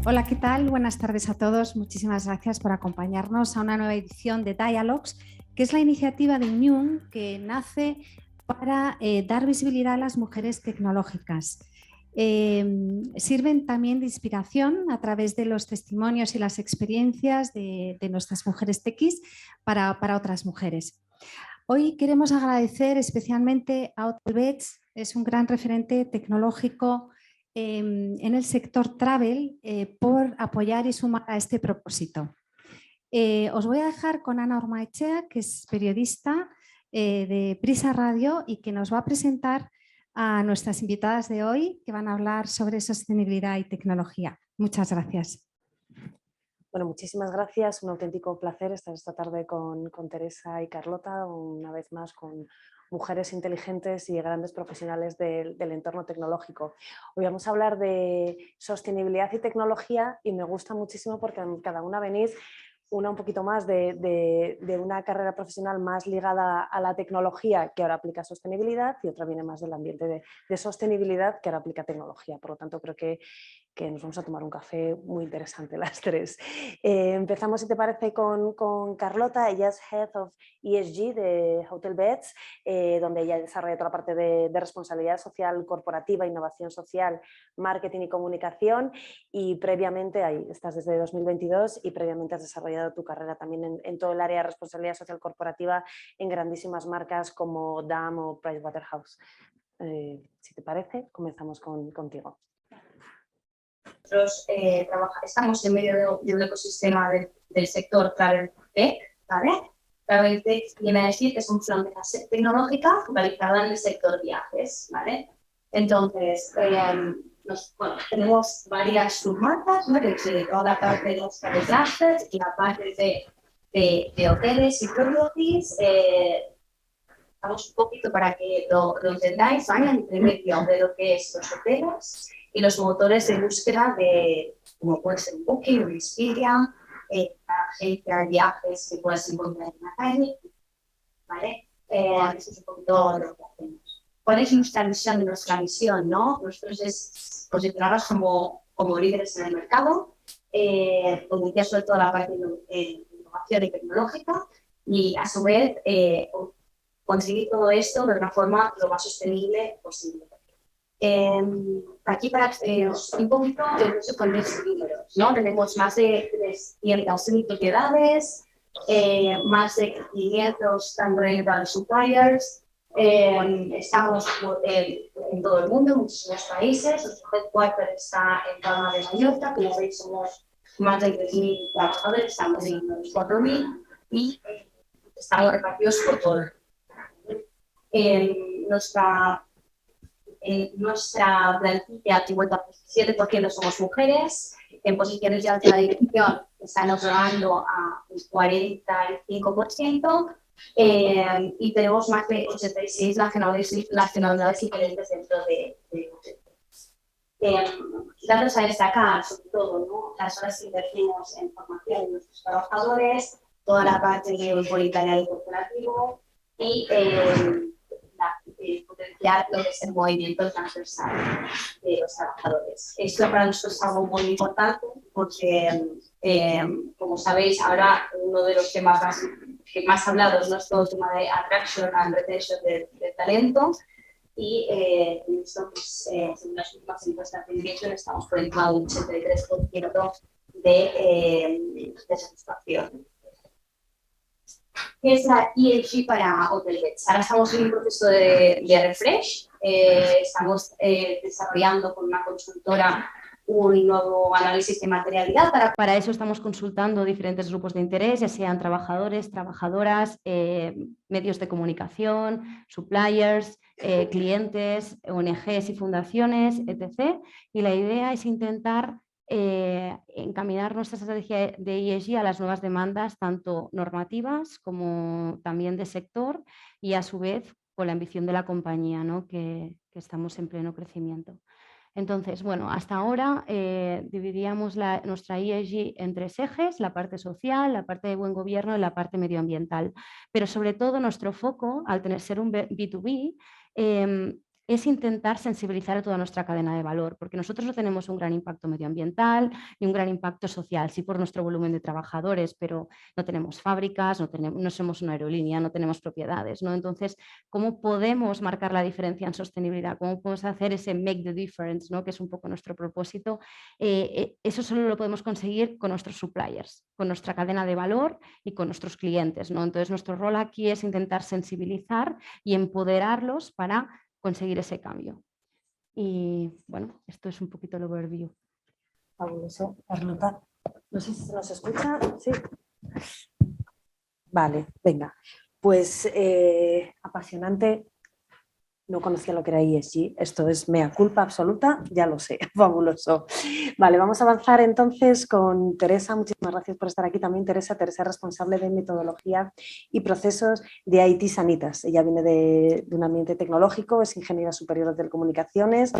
Hola, ¿qué tal? Buenas tardes a todos. Muchísimas gracias por acompañarnos a una nueva edición de Dialogues, que es la iniciativa de Iñun que nace para dar visibilidad a las mujeres tecnológicas. Sirven también de inspiración a través de los testimonios y las experiencias de nuestras mujeres tequis para otras mujeres. Hoy queremos agradecer especialmente a Hotelbeds, es un gran referente tecnológico en el sector travel por apoyar y sumar a este propósito. Os voy a dejar con Ana Ormaechea, que es periodista de Prisa Radio y que nos va a presentar a nuestras invitadas de hoy, que van a hablar sobre sostenibilidad y tecnología. Muchas gracias. Bueno, muchísimas gracias. Un auténtico placer estar esta tarde con Teresa y Carlota, una vez más con mujeres inteligentes y grandes profesionales del entorno tecnológico. Hoy vamos a hablar de sostenibilidad y tecnología y me gusta muchísimo porque cada una venís una un poquito más de una carrera profesional más ligada a la tecnología que ahora aplica sostenibilidad y otra viene más del ambiente de sostenibilidad que ahora aplica tecnología. Por lo tanto, creo que nos vamos a tomar un café muy interesante las tres. Empezamos, si te parece, con Carlota. Ella es Head of ESG de Hotelbeds, donde ella desarrolla toda la parte de responsabilidad social corporativa, innovación social, marketing y comunicación. Y previamente, ahí estás desde 2022 y previamente has desarrollado tu carrera también en todo el área de responsabilidad social corporativa en grandísimas marcas como DAM o Pricewaterhouse. Si te parece, comenzamos contigo. Nosotros estamos en medio de un ecosistema del sector Travel Tech, ¿vale? Travel Tech viene a decir que es un plan de tecnológica focalizada en el sector viajes, ¿vale? Entonces, tenemos varias submarcas, ¿no? Desde toda la parte de los viajes y la parte de hoteles y properties. Vamos un poquito para que lo entendáis, ¿vale? Entre medio de lo que es los hoteles y los motores de búsqueda como puede ser Booking o Expedia, agencia de viajes que puedes encontrar en la calle, ¿vale? Eso es un poquito lo que hacemos. ¿Cuál es nuestra misión? Nuestra misión, ¿no? Nosotros es posicionarnos como líderes en el mercado, potenciar sobre todo la parte de innovación y tecnológica y a su vez conseguir todo esto de una forma lo más sostenible posible. Aquí para un poquito se ponen números, ¿no? Tenemos más de 300.000 propiedades, más de 500 también suppliers, estamos en todo el mundo, en muchísimos países. Nuestro headquarter está en Palma de Mallorca, como veis somos más de 3.000 trabajadores, estamos en 4.000 y estamos repartidos por todo el mundo. Nuestra plantilla, 57% somos mujeres, en posiciones de alta dirección estamos llegando a un 45%, y tenemos más de 86 nacionalidades diferentes dentro de datos a destacar, sobre todo, ¿no? Las horas que invertimos en formación de nuestros trabajadores, toda la parte de voluntariado corporativo y potenciar lo que es el movimiento transversal de los trabajadores. Esto para nosotros es algo muy importante porque, como sabéis, ahora uno de los temas que más hablados es todo el tema de attraction and retention de talento y esto, pues, en las últimas encuestas de engagement estamos por encima de un 83% de satisfacción. ¿Qué es la ESG para Hotelbeds? Ahora estamos en un proceso de refresh. Estamos desarrollando con una consultora un nuevo análisis de materialidad. Para eso estamos consultando diferentes grupos de interés, ya sean trabajadores, trabajadoras, medios de comunicación, suppliers, clientes, ONGs y fundaciones, etc. Y la idea es intentar encaminar nuestra estrategia de ESG a las nuevas demandas, tanto normativas como también de sector y a su vez con la ambición de la compañía, ¿no? que estamos en pleno crecimiento. Entonces, bueno, hasta ahora dividíamos nuestra ESG en 3 ejes, la parte social, la parte de buen gobierno y la parte medioambiental. Pero sobre todo nuestro foco, al ser un B2B, es intentar sensibilizar a toda nuestra cadena de valor, porque nosotros no tenemos un gran impacto medioambiental ni un gran impacto social, sí por nuestro volumen de trabajadores, pero no tenemos fábricas, no somos una aerolínea, no tenemos propiedades, ¿no? Entonces, ¿cómo podemos marcar la diferencia en sostenibilidad? ¿Cómo podemos hacer ese make the difference, ¿no? Que es un poco nuestro propósito? Eso solo lo podemos conseguir con nuestros suppliers, con nuestra cadena de valor y con nuestros clientes, ¿no? Entonces, nuestro rol aquí es intentar sensibilizar y empoderarlos para conseguir ese cambio. Y bueno, esto es un poquito el overview. Fabuloso. Carlota, no sé si se nos escucha. Sí. Vale, venga. Pues apasionante. No conocía lo que era ESG, esto es mea culpa absoluta, ya lo sé, fabuloso. Vale, vamos a avanzar entonces con Teresa, muchísimas gracias por estar aquí también. Teresa es responsable de metodología y procesos de IT Sanitas. Ella viene de un ambiente tecnológico, es ingeniera superior de telecomunicaciones,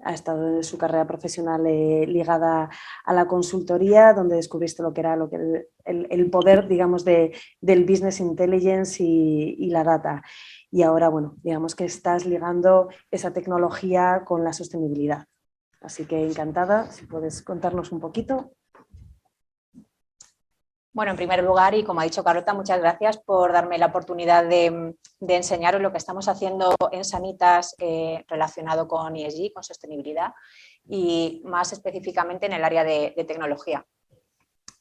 ha estado en su carrera profesional ligada a la consultoría, donde descubriste lo que era el poder, digamos, del business intelligence y la data. Y ahora, bueno, digamos que estás ligando esa tecnología con la sostenibilidad. Así que encantada, si puedes contarnos un poquito. Bueno, en primer lugar, y como ha dicho Carlota, muchas gracias por darme la oportunidad de enseñaros lo que estamos haciendo en Sanitas relacionado con ESG, con sostenibilidad, y más específicamente en el área de tecnología.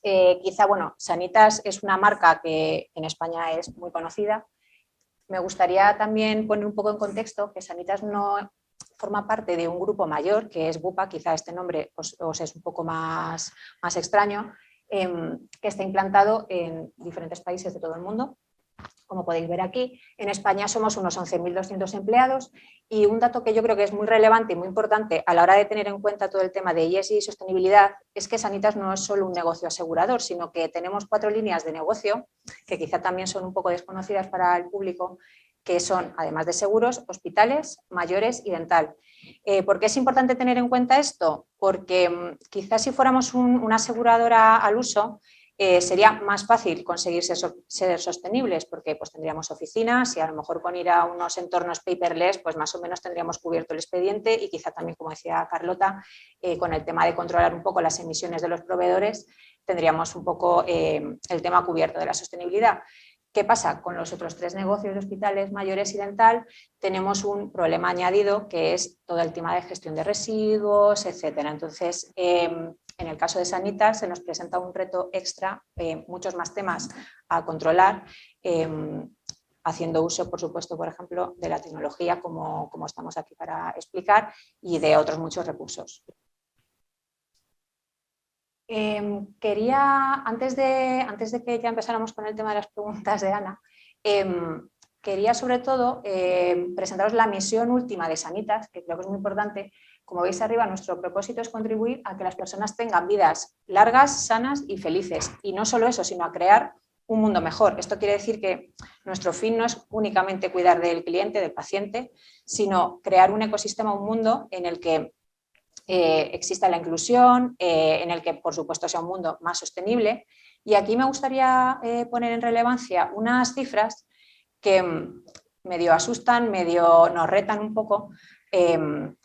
Quizá, bueno, Sanitas es una marca que en España es muy conocida. Me gustaría también poner un poco en contexto que Sanitas no forma parte de un grupo mayor, que es Bupa, quizá este nombre os es un poco más extraño, que está implantado en diferentes países de todo el mundo. Como podéis ver aquí, en España somos unos 11.200 empleados y un dato que yo creo que es muy relevante y muy importante a la hora de tener en cuenta todo el tema de ESG y sostenibilidad es que Sanitas no es solo un negocio asegurador, sino que tenemos 4 líneas de negocio que quizá también son un poco desconocidas para el público, que son, además de seguros, hospitales, mayores y dental. ¿Por qué es importante tener en cuenta esto? Porque quizás si fuéramos una aseguradora al uso, sería más fácil conseguir ser sostenibles porque pues, tendríamos oficinas y a lo mejor con ir a unos entornos paperless pues más o menos tendríamos cubierto el expediente y quizá también, como decía Carlota, con el tema de controlar un poco las emisiones de los proveedores tendríamos un poco el tema cubierto de la sostenibilidad. ¿Qué pasa? Con los otros 3 negocios de hospitales, mayores y dental tenemos un problema añadido que es todo el tema de gestión de residuos, etcétera. Entonces, en el caso de Sanitas se nos presenta un reto extra, muchos más temas a controlar, haciendo uso, por supuesto, por ejemplo, de la tecnología como estamos aquí para explicar y de otros muchos recursos. Quería, antes de que ya empezáramos con el tema de las preguntas de Ana, quería sobre todo presentaros la misión última de Sanitas, que creo que es muy importante. Como veis arriba, nuestro propósito es contribuir a que las personas tengan vidas largas, sanas y felices. Y no solo eso, sino a crear un mundo mejor. Esto quiere decir que nuestro fin no es únicamente cuidar del cliente, del paciente, sino crear un ecosistema, un mundo en el que exista la inclusión, en el que por supuesto sea un mundo más sostenible. Y aquí me gustaría poner en relevancia unas cifras que medio asustan, medio nos retan un poco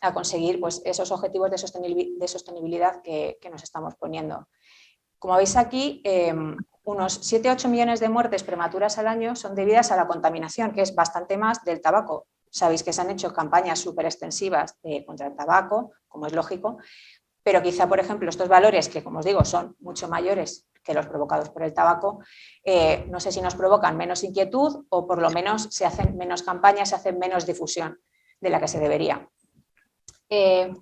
a conseguir pues, esos objetivos de sostenibilidad que nos estamos poniendo. Como veis aquí, unos 7-8 millones de muertes prematuras al año son debidas a la contaminación, que es bastante más del tabaco. Sabéis que se han hecho campañas súper extensivas contra el tabaco, como es lógico, pero quizá, por ejemplo, estos valores que, como os digo, son mucho mayores que los provocados por el tabaco, no sé si nos provocan menos inquietud o por lo menos se hacen menos campañas, se hace menos difusión de la que se debería.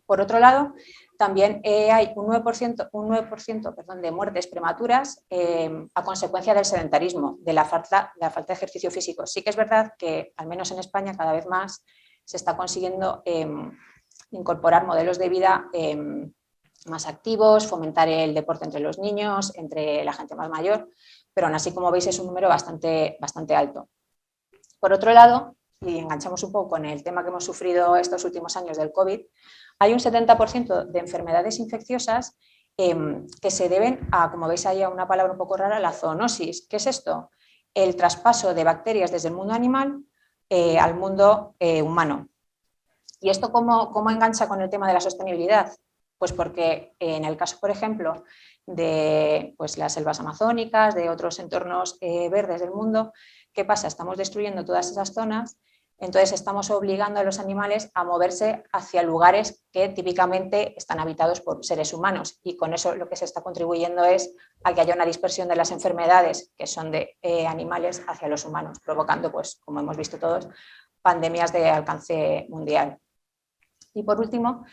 Por otro lado, también hay un 9% de muertes prematuras a consecuencia del sedentarismo, de la falta de ejercicio físico. Sí que es verdad que, al menos en España, cada vez más se está consiguiendo incorporar modelos de vida más activos, fomentar el deporte entre los niños, entre la gente más mayor, pero aún así, como veis, es un número bastante alto. Por otro lado, y enganchamos un poco con el tema que hemos sufrido estos últimos años del COVID, hay un 70% de enfermedades infecciosas que se deben a, como veis ahí, a una palabra un poco rara, la zoonosis. ¿Qué es esto? El traspaso de bacterias desde el mundo animal al mundo humano. ¿Y esto cómo engancha con el tema de la sostenibilidad? Pues porque en el caso, por ejemplo, de pues, las selvas amazónicas, de otros entornos verdes del mundo, ¿qué pasa? Estamos destruyendo todas esas zonas, entonces estamos obligando a los animales a moverse hacia lugares que típicamente están habitados por seres humanos, y con eso lo que se está contribuyendo es a que haya una dispersión de las enfermedades que son de animales hacia los humanos, provocando, pues, como hemos visto todos, pandemias de alcance mundial. Y por último,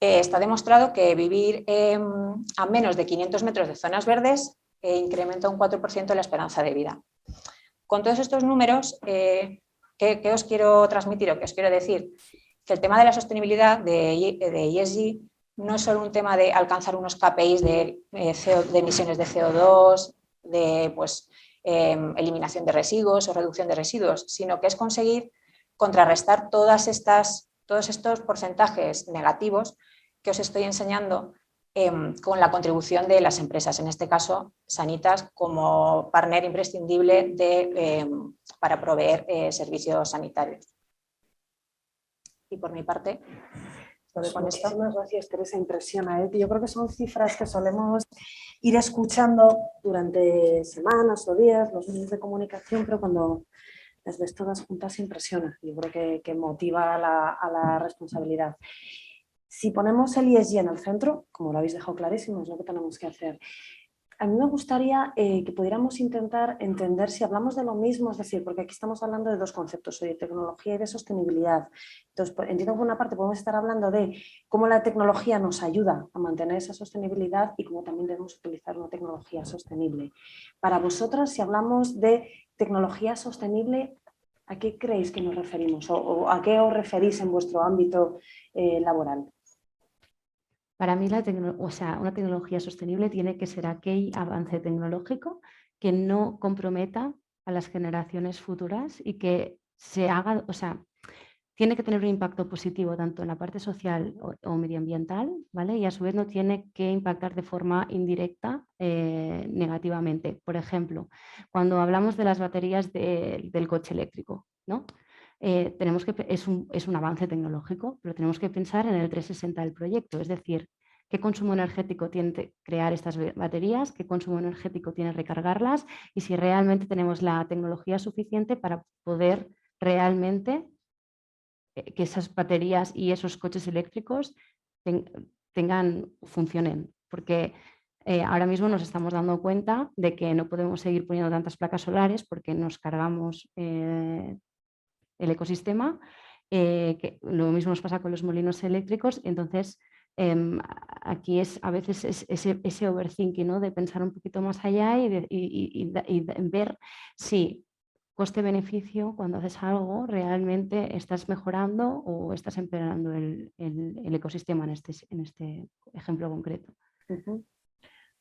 está demostrado que vivir a menos de 500 metros de zonas verdes incrementa un 4% la esperanza de vida. Con todos estos números, ¿qué os quiero transmitir o qué os quiero decir? Que el tema de la sostenibilidad de ESG no es solo un tema de alcanzar unos KPIs de emisiones de CO2, de pues, eliminación de residuos o reducción de residuos, sino que es conseguir contrarrestar todos estos porcentajes negativos que os estoy enseñando con la contribución de las empresas, en este caso Sanitas como partner imprescindible para proveer servicios sanitarios. Y por mi parte, pues muchísimas gracias, Teresa, impresiona. Yo creo que son cifras que solemos ir escuchando durante semanas o días, los medios de comunicación, pero cuando las ves todas juntas impresiona. Yo creo que motiva a la responsabilidad. Si ponemos el ESG en el centro, como lo habéis dejado clarísimo, es lo que tenemos que hacer. A mí me gustaría que pudiéramos intentar entender si hablamos de lo mismo, es decir, porque aquí estamos hablando de dos conceptos, de tecnología y de sostenibilidad. Entonces, entiendo que por una parte podemos estar hablando de cómo la tecnología nos ayuda a mantener esa sostenibilidad y cómo también debemos utilizar una tecnología sostenible. Para vosotras, si hablamos de tecnología sostenible, ¿a qué creéis que nos referimos o a qué os referís en vuestro ámbito laboral? Para mí una tecnología sostenible tiene que ser aquel avance tecnológico que no comprometa a las generaciones futuras y que se haga, tiene que tener un impacto positivo tanto en la parte social o medioambiental, ¿vale? Y a su vez no tiene que impactar de forma indirecta negativamente. Por ejemplo, cuando hablamos de las baterías del coche eléctrico, ¿no? Es un avance tecnológico, pero tenemos que pensar en el 360 del proyecto, es decir, qué consumo energético tiene crear estas baterías, qué consumo energético tiene recargarlas y si realmente tenemos la tecnología suficiente para poder realmente que esas baterías y esos coches eléctricos funcionen. Porque ahora mismo nos estamos dando cuenta de que no podemos seguir poniendo tantas placas solares porque nos cargamos el ecosistema, que lo mismo nos pasa con los molinos eléctricos, entonces aquí a veces ese overthinking, ¿no? De pensar un poquito más allá y ver si coste-beneficio, cuando haces algo, realmente estás mejorando o estás empeorando el ecosistema en este ejemplo concreto.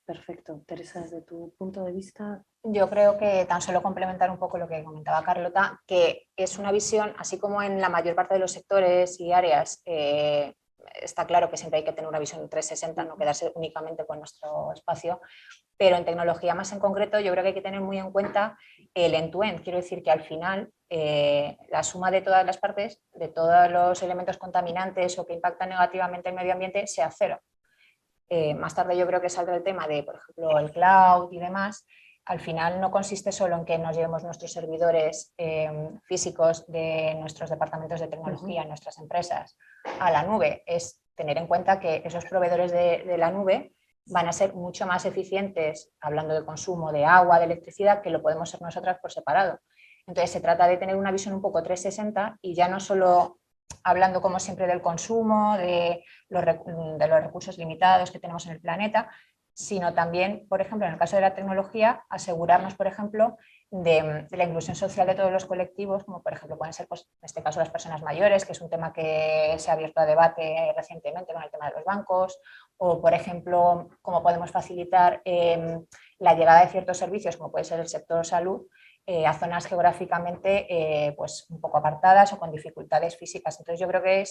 Perfecto. Teresa, desde tu punto de vista. Yo creo que tan solo complementar un poco lo que comentaba Carlota, que es una visión, así como en la mayor parte de los sectores y áreas, está claro que siempre hay que tener una visión 360, no quedarse únicamente con nuestro espacio, pero en tecnología más en concreto yo creo que hay que tener muy en cuenta el end-to-end. Quiero decir que al final la suma de todas las partes, de todos los elementos contaminantes o que impactan negativamente el medio ambiente, sea cero. Más tarde yo creo que saldrá el tema de, por ejemplo, el cloud y demás. Al final no consiste solo en que nos llevemos nuestros servidores físicos de nuestros departamentos de tecnología, nuestras empresas, a la nube. Es tener en cuenta que esos proveedores de la nube van a ser mucho más eficientes, hablando de consumo de agua, de electricidad, que lo podemos ser nosotras por separado. Entonces se trata de tener una visión un poco 360 y ya no solo hablando como siempre del consumo, de los recursos limitados que tenemos en el planeta, sino también, por ejemplo, en el caso de la tecnología, asegurarnos, por ejemplo, de la inclusión social de todos los colectivos, como por ejemplo pueden ser, pues, en este caso, las personas mayores, que es un tema que se ha abierto a debate recientemente con el tema de los bancos, o por ejemplo, cómo podemos facilitar la llegada de ciertos servicios, como puede ser el sector salud, a zonas geográficamente pues un poco apartadas o con dificultades físicas. Entonces yo creo que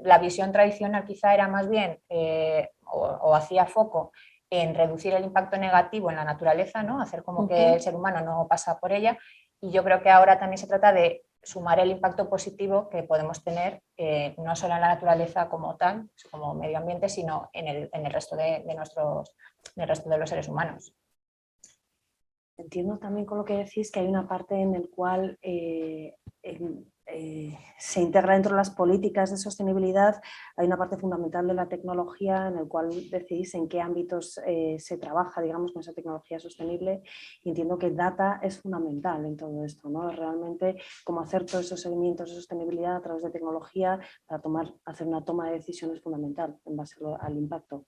la visión tradicional quizá era más bien o hacía foco en reducir el impacto negativo en la naturaleza, ¿no? Hacer como que el ser humano no pasa por ella, y yo creo que ahora también se trata de sumar el impacto positivo que podemos tener no solo en la naturaleza como tal, como medio ambiente, sino en el resto de los seres humanos. Entiendo también con lo que decís que hay una parte en la cual se integra dentro de las políticas de sostenibilidad, hay una parte fundamental de la tecnología en el cual decidís en qué ámbitos se trabaja, digamos, con esa tecnología sostenible, y entiendo que data es fundamental en todo esto, ¿no? Realmente cómo hacer todos esos seguimientos de sostenibilidad a través de tecnología para hacer una toma de decisiones fundamental en base al impacto.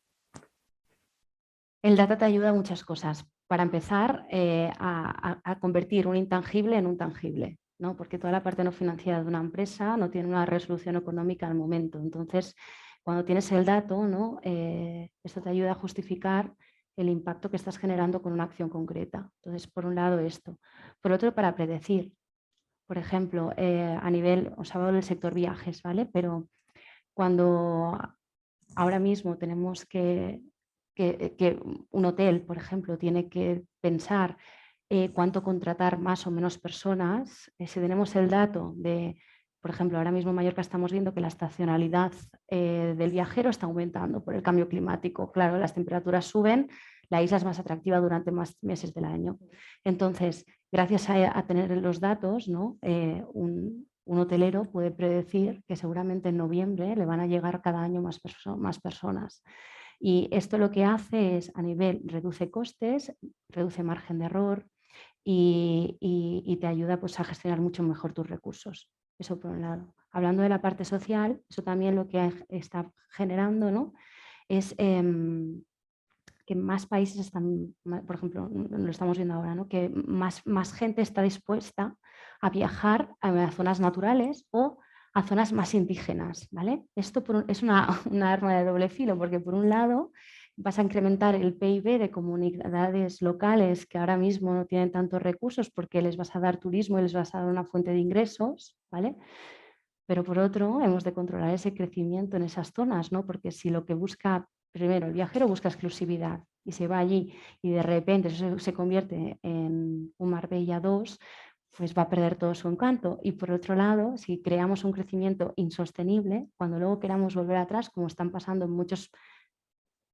El data te ayuda a muchas cosas. Para empezar, a convertir un intangible en un tangible, ¿no? Porque toda la parte no financiera de una empresa no tiene una resolución económica al momento. Entonces, cuando tienes el dato, ¿no? Esto te ayuda a justificar el impacto que estás generando con una acción concreta. Entonces, por un lado esto. Por otro, para predecir. Por ejemplo, a nivel, os hablo del sector viajes, ¿vale? Pero cuando ahora mismo tenemos que un hotel, por ejemplo, tiene que pensar cuánto contratar más o menos personas, si tenemos el dato de, por ejemplo, ahora mismo en Mallorca estamos viendo que la estacionalidad del viajero está aumentando por el cambio climático. Claro, las temperaturas suben, la isla es más atractiva durante más meses del año. Entonces, gracias a tener los datos, ¿no? Un hotelero puede predecir que seguramente en noviembre le van a llegar cada año más personas. Y esto lo que hace es, a nivel, reduce costes, reduce margen de error y te ayuda pues, a gestionar mucho mejor tus recursos. Eso por un lado. Hablando de la parte social, eso también lo que está generando, ¿no? Es que más países están, por ejemplo, lo estamos viendo ahora, ¿no? Que más gente está dispuesta a viajar a zonas naturales o a zonas más indígenas, ¿vale? Esto es una arma de doble filo, porque por un lado vas a incrementar el PIB de comunidades locales que ahora mismo no tienen tantos recursos porque les vas a dar turismo y les vas a dar una fuente de ingresos, ¿vale? Pero por otro, hemos de controlar ese crecimiento en esas zonas, ¿no? Porque si lo que busca, primero, el viajero busca exclusividad y se va allí y de repente eso se convierte en un Marbella 2, pues va a perder todo su encanto. Y por otro lado, si creamos un crecimiento insostenible, cuando luego queramos volver atrás, como están pasando en muchas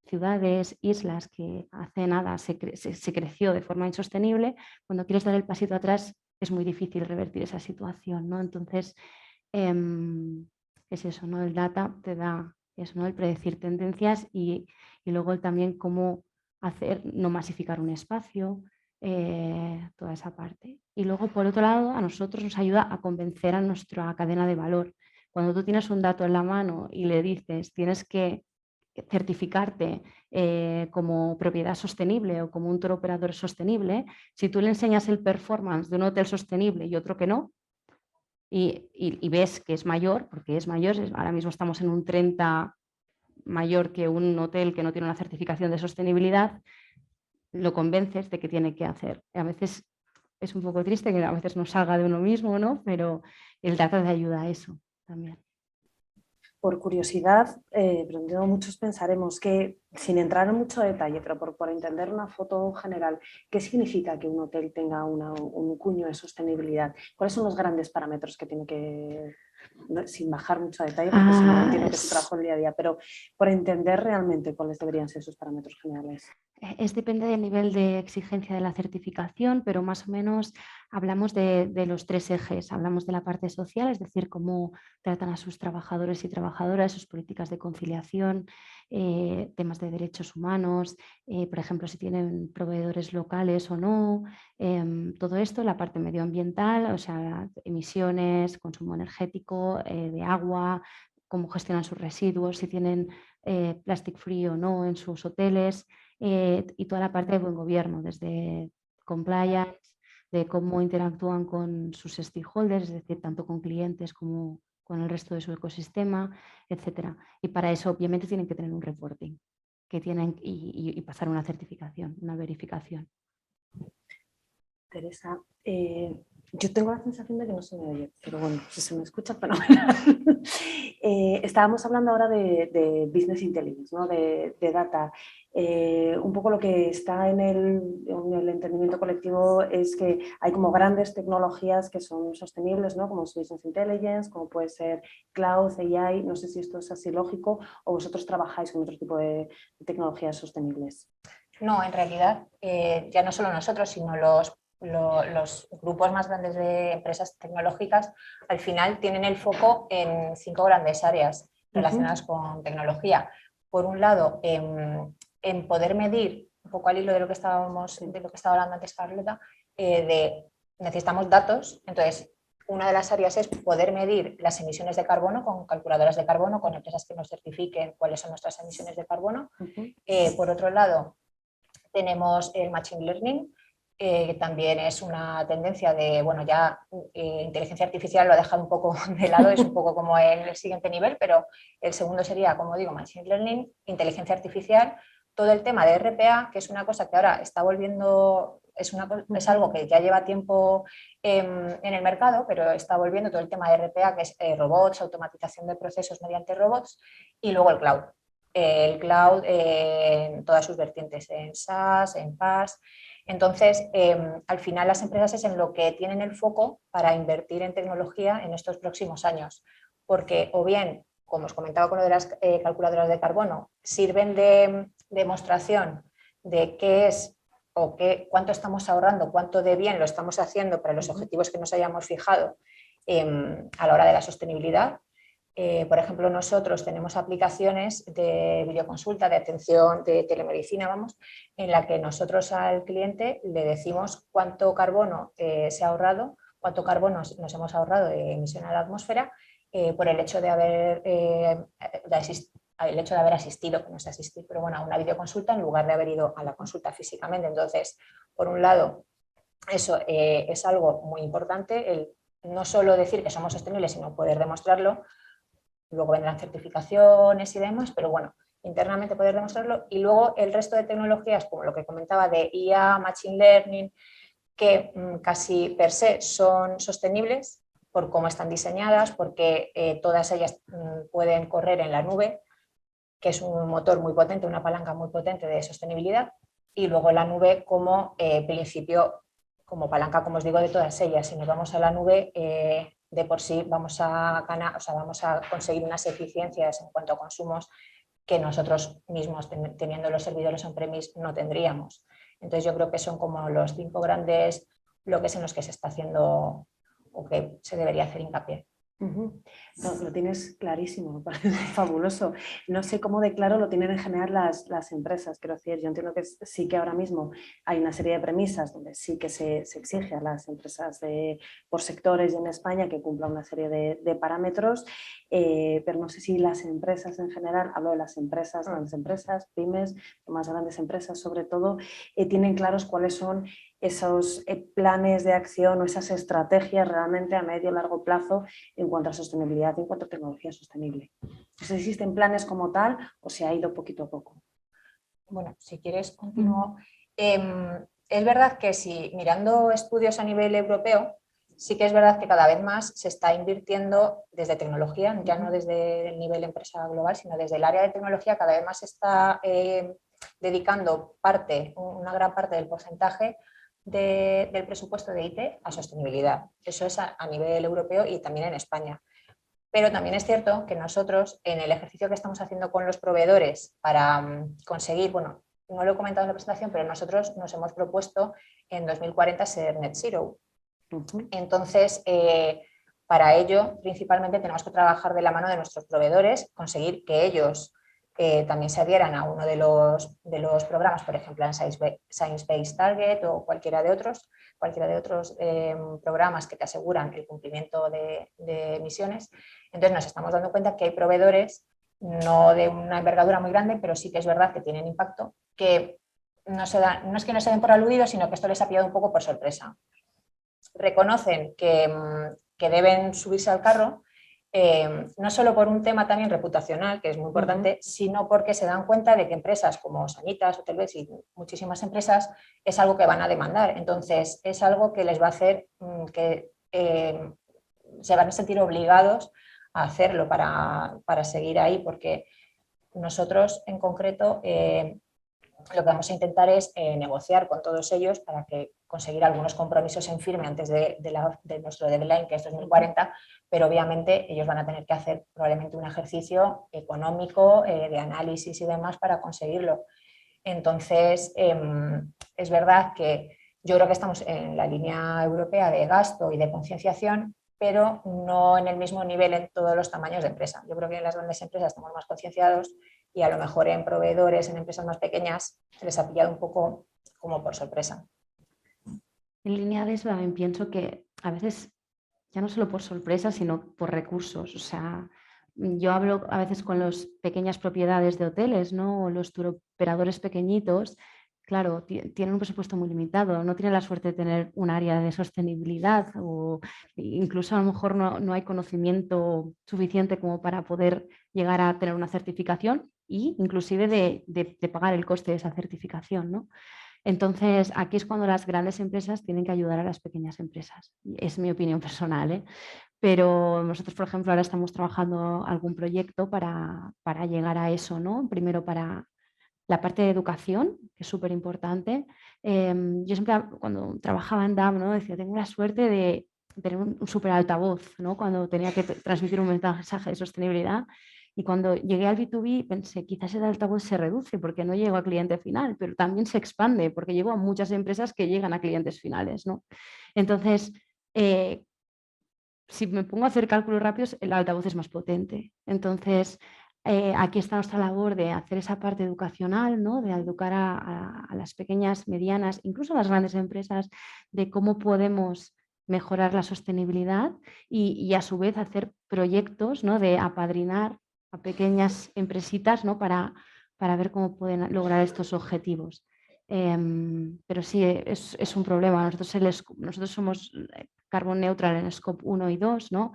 ciudades, islas que hace nada se creció de forma insostenible, cuando quieres dar el pasito atrás es muy difícil revertir esa situación, ¿no? Entonces, es eso, ¿no? El data te da eso, ¿no? El predecir tendencias y luego también cómo hacer, no masificar un espacio, toda esa parte. Y luego, por otro lado, a nosotros nos ayuda a convencer a nuestra cadena de valor. Cuando tú tienes un dato en la mano y le dices, tienes que certificarte como propiedad sostenible o como un tour operador sostenible, si tú le enseñas el performance de un hotel sostenible y otro que no, y ves que es mayor, porque es mayor, ahora mismo estamos en un 30 mayor que un hotel que no tiene una certificación de sostenibilidad, lo convences de que tiene que hacer. A veces es un poco triste que a veces no salga de uno mismo, ¿no? Pero el data te ayuda a eso también. Por curiosidad, pero entiendo muchos pensaremos que, sin entrar en mucho detalle, pero por entender una foto general, ¿qué significa que un hotel tenga un cuño de sostenibilidad? ¿Cuáles son los grandes parámetros que tiene que, sin bajar mucho a detalle, porque si no entiendo que es un trabajo en el día a día, pero por entender realmente cuáles deberían ser esos parámetros generales? Depende del nivel de exigencia de la certificación, pero más o menos hablamos de los tres ejes. Hablamos de la parte social, es decir, cómo tratan a sus trabajadores y trabajadoras, sus políticas de conciliación, temas de derechos humanos, por ejemplo, si tienen proveedores locales o no, todo esto, la parte medioambiental, o sea, emisiones, consumo energético, de agua, cómo gestionan sus residuos, si tienen plastic free o no en sus hoteles. Y toda la parte de buen gobierno, desde compliance, de cómo interactúan con sus stakeholders, es decir, tanto con clientes como con el resto de su ecosistema, etc. Y para eso obviamente tienen que tener un reporting que tienen, y pasar una certificación, una verificación. Teresa, yo tengo la sensación de que no se me oye, pero bueno, si se me escucha, fenomenal. estábamos hablando ahora de Business Intelligence, ¿no? de data. Un poco lo que está en el entendimiento colectivo es que hay como grandes tecnologías que son sostenibles, ¿no? Como es Business Intelligence, como puede ser Cloud, AI. No sé si esto es así lógico o vosotros trabajáis con otro tipo de tecnologías sostenibles. No, en realidad, ya no solo nosotros, sino los grupos más grandes de empresas tecnológicas, al final tienen el foco en 5 grandes áreas relacionadas con tecnología. Por un lado, en poder medir, un poco al hilo de lo que estaba hablando antes Carlota, necesitamos datos. Entonces, una de las áreas es poder medir las emisiones de carbono con calculadoras de carbono, con empresas que nos certifiquen cuáles son nuestras emisiones de carbono. Por otro lado, tenemos el Machine Learning, que también es una tendencia de, bueno, ya inteligencia artificial lo ha dejado un poco de lado, es un poco como el siguiente nivel, pero el segundo sería, como digo, Machine Learning, inteligencia artificial, todo el tema de RPA, que es una cosa que ahora está volviendo, es algo que ya lleva tiempo en el mercado, pero está volviendo todo el tema de RPA, que es robots, automatización de procesos mediante robots, y luego el cloud. El cloud en todas sus vertientes, en SaaS, en PaaS. Entonces, al final las empresas es en lo que tienen el foco para invertir en tecnología en estos próximos años, porque o bien, como os comentaba con lo de las calculadoras de carbono, sirven de demostración de qué es o cuánto estamos ahorrando, cuánto de bien lo estamos haciendo para los objetivos que nos hayamos fijado a la hora de la sostenibilidad. Por ejemplo, nosotros tenemos aplicaciones de videoconsulta, de atención, de telemedicina, vamos, en la que nosotros al cliente le decimos cuánto carbono se ha ahorrado, cuánto carbono nos hemos ahorrado de emisión a la atmósfera por el hecho de haber asistido, que no sé asistir, pero bueno, a una videoconsulta en lugar de haber ido a la consulta físicamente. Entonces, por un lado, eso es algo muy importante, el no solo decir que somos sostenibles, sino poder demostrarlo. Luego vendrán certificaciones y demás, pero bueno, internamente poder demostrarlo. Y luego el resto de tecnologías, como lo que comentaba de IA, Machine Learning, que casi per se son sostenibles por cómo están diseñadas, porque todas ellas pueden correr en la nube, que es un motor muy potente, una palanca muy potente de sostenibilidad, y luego la nube como principio, como palanca, como os digo, de todas ellas. Si nos vamos a la nube, de por sí vamos a ganar, o sea, vamos a conseguir unas eficiencias en cuanto a consumos que nosotros mismos, teniendo los servidores on-premise, no tendríamos. Entonces yo creo que son como los 5 grandes bloques en los que se está haciendo o que se debería hacer hincapié. No, lo tienes clarísimo, me parece fabuloso. No sé cómo de claro lo tienen en general las empresas, quiero decir, yo entiendo que sí que ahora mismo hay una serie de premisas donde sí que se exige a las empresas por sectores y en España que cumplan una serie de parámetros, pero no sé si las empresas en general, hablo de las empresas, grandes empresas, pymes, más grandes empresas sobre todo, tienen claros cuáles son esos planes de acción o esas estrategias realmente a medio o largo plazo en cuanto a sostenibilidad y en cuanto a tecnología sostenible. No sé si existen planes como tal o se ha ido poquito a poco. Bueno, si quieres continúo. Es verdad que si mirando estudios a nivel europeo, sí que es verdad que cada vez más se está invirtiendo desde tecnología, ya no desde el nivel empresa global, sino desde el área de tecnología, cada vez más se está dedicando una gran parte del porcentaje del presupuesto de IT a sostenibilidad. Eso es a nivel europeo y también en España. Pero también es cierto que nosotros, en el ejercicio que estamos haciendo con los proveedores para conseguir, bueno, no lo he comentado en la presentación, pero nosotros nos hemos propuesto en 2040 ser net zero. Entonces, para ello, principalmente tenemos que trabajar de la mano de nuestros proveedores, conseguir que ellos también se adhieran a uno de los programas, por ejemplo, en Science Based Target o cualquiera de otros programas que te aseguran el cumplimiento de emisiones. Entonces nos estamos dando cuenta que hay proveedores, no de una envergadura muy grande, pero sí que es verdad que tienen impacto, que no es que no se den por aludidos, sino que esto les ha pillado un poco por sorpresa. Reconocen que deben subirse al carro, no solo por un tema también reputacional, que es muy importante, sino porque se dan cuenta de que empresas como Sanitas, Hotelbeds y muchísimas empresas es algo que van a demandar. Entonces, es algo que les va a hacer que se van a sentir obligados a hacerlo para seguir ahí, porque nosotros en concreto lo que vamos a intentar es negociar con todos ellos para que conseguir algunos compromisos en firme antes de nuestro deadline, que es 2040, pero obviamente ellos van a tener que hacer probablemente un ejercicio económico, de análisis y demás para conseguirlo. Entonces, es verdad que yo creo que estamos en la línea europea de gasto y de concienciación, pero no en el mismo nivel en todos los tamaños de empresa. Yo creo que en las grandes empresas estamos más concienciados y a lo mejor en proveedores, en empresas más pequeñas, se les ha pillado un poco como por sorpresa. En línea de eso también pienso que a veces, ya no solo por sorpresa, sino por recursos. O sea, yo hablo a veces con las pequeñas propiedades de hoteles, ¿no? O los turoperadores pequeñitos. Claro, tienen un presupuesto muy limitado, no tienen la suerte de tener un área de sostenibilidad o incluso a lo mejor no hay conocimiento suficiente como para poder llegar a tener una certificación e inclusive de pagar el coste de esa certificación, ¿no? Entonces, aquí es cuando las grandes empresas tienen que ayudar a las pequeñas empresas. Es mi opinión personal, ¿eh? Pero nosotros, por ejemplo, ahora estamos trabajando algún proyecto para llegar a eso, ¿no? Primero para la parte de educación, que es súper importante. Yo siempre, cuando trabajaba en DAM, ¿no? Decía, tengo la suerte de tener un súper altavoz, ¿no? Cuando tenía que transmitir un mensaje de sostenibilidad. Y cuando llegué al B2B pensé, quizás el altavoz se reduce porque no llego a cliente final, pero también se expande porque llego a muchas empresas que llegan a clientes finales, ¿no? Entonces, si me pongo a hacer cálculos rápidos, el altavoz es más potente. Entonces, aquí está nuestra labor de hacer esa parte educacional, ¿no? De educar a las pequeñas, medianas, incluso a las grandes empresas, de cómo podemos mejorar la sostenibilidad y a su vez hacer proyectos, ¿no? De apadrinar a pequeñas empresitas, ¿no? para ver cómo pueden lograr estos objetivos. Pero sí, es un problema. Nosotros somos carbon neutral en Scope 1 y 2, ¿no?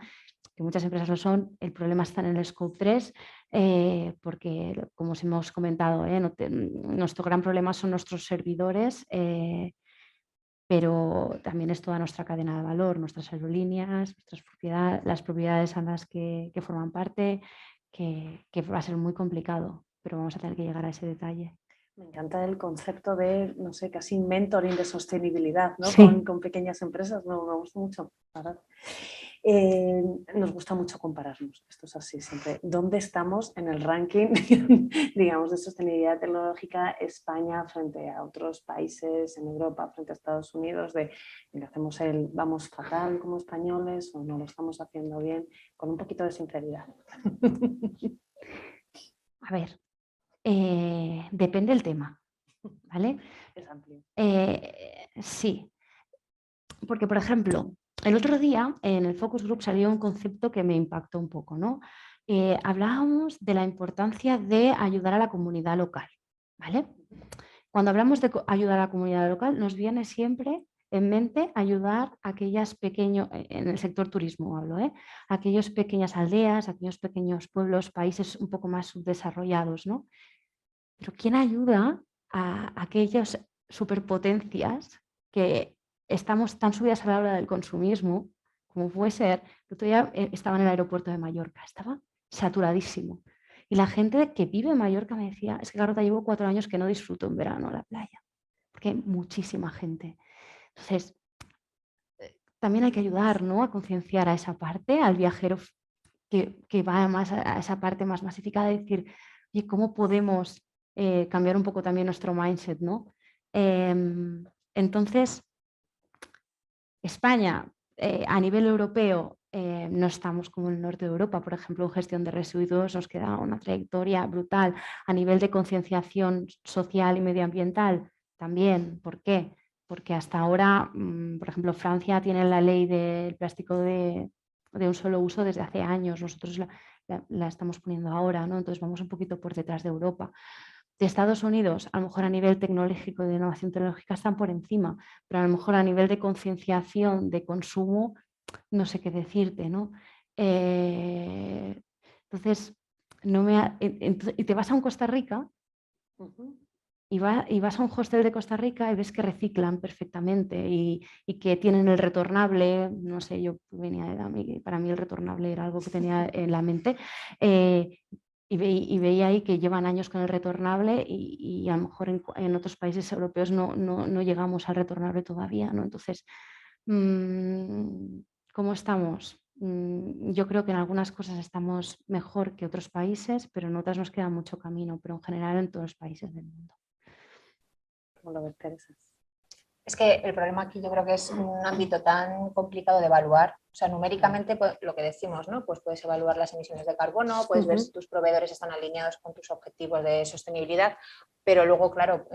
Que muchas empresas lo son. El problema está en el Scope 3, porque, como os hemos comentado, nuestro gran problema son nuestros servidores, pero también es toda nuestra cadena de valor, nuestras aerolíneas, las propiedades a las que forman parte, que va a ser muy complicado, pero vamos a tener que llegar a ese detalle. Me encanta el concepto de, no sé, casi mentoring de sostenibilidad, ¿no? Sí. Con pequeñas empresas, me gusta mucho. Nos gusta mucho compararnos, esto es así siempre. ¿Dónde estamos en el ranking, digamos, de sostenibilidad tecnológica España frente a otros países en Europa, frente a Estados Unidos? ¿Vamos fatal como españoles o no lo estamos haciendo bien? Con un poquito de sinceridad. A ver. Depende del tema, ¿vale? Es amplio. Sí, porque por ejemplo, el otro día en el Focus Group salió un concepto que me impactó un poco, ¿no? Hablábamos de la importancia de ayudar a la comunidad local, ¿vale? Cuando hablamos de ayudar a la comunidad local, nos viene siempre en mente ayudar a aquellas pequeños, en el sector turismo hablo, aquellas pequeñas aldeas, aquellos pequeños pueblos, países un poco más subdesarrollados, ¿no? Pero ¿quién ayuda a aquellas superpotencias que estamos tan subidas a la hora del consumismo, como puede ser? El otro día estaba en el aeropuerto de Mallorca, estaba saturadísimo. Y la gente que vive en Mallorca me decía, es que Carlota, llevo 4 años que no disfruto en verano la playa, porque hay muchísima gente. Entonces, también hay que ayudar, ¿no? A concienciar a esa parte, al viajero que va más a esa parte más masificada, de decir, oye, ¿cómo podemos cambiar un poco también nuestro mindset, ¿no? Entonces, España, a nivel europeo, no estamos como en el norte de Europa, por ejemplo, en gestión de residuos nos queda una trayectoria brutal. A nivel de concienciación social y medioambiental, también. ¿Por qué? Porque hasta ahora, por ejemplo, Francia tiene la ley del plástico de un solo uso desde hace años. Nosotros la estamos poniendo ahora, ¿no? Entonces vamos un poquito por detrás de Europa. De Estados Unidos, a lo mejor a nivel tecnológico, de innovación tecnológica están por encima, pero a lo mejor a nivel de concienciación, de consumo, no sé qué decirte, ¿no? Entonces, y te vas a un Costa Rica y vas a un hostel de Costa Rica y ves que reciclan perfectamente y que tienen el retornable, no sé, yo venía de para mí el retornable era algo que tenía en la mente, y veía ahí que llevan años con el retornable y a lo mejor en otros países europeos no llegamos al retornable todavía, ¿no? Entonces, ¿cómo estamos? Yo creo que en algunas cosas estamos mejor que otros países, pero en otras nos queda mucho camino, pero en general en todos los países del mundo. ¿Cómo lo ves, Teresa? Es que el problema aquí yo creo que es un ámbito tan complicado de evaluar. O sea, numéricamente, pues, lo que decimos, ¿no? Pues puedes evaluar las emisiones de carbono, puedes ver si tus proveedores están alineados con tus objetivos de sostenibilidad, pero luego, claro,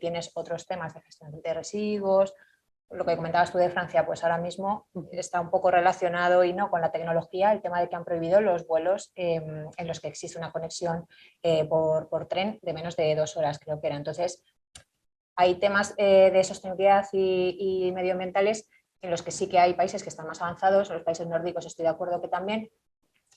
tienes otros temas de gestión de residuos. Lo que comentabas tú de Francia, pues ahora mismo está un poco relacionado y no con la tecnología, el tema de que han prohibido los vuelos en los que existe una conexión por tren de menos de 2 horas, creo que era. Entonces, hay temas de sostenibilidad y medioambientales en los que sí que hay países que están más avanzados, en los países nórdicos estoy de acuerdo que también.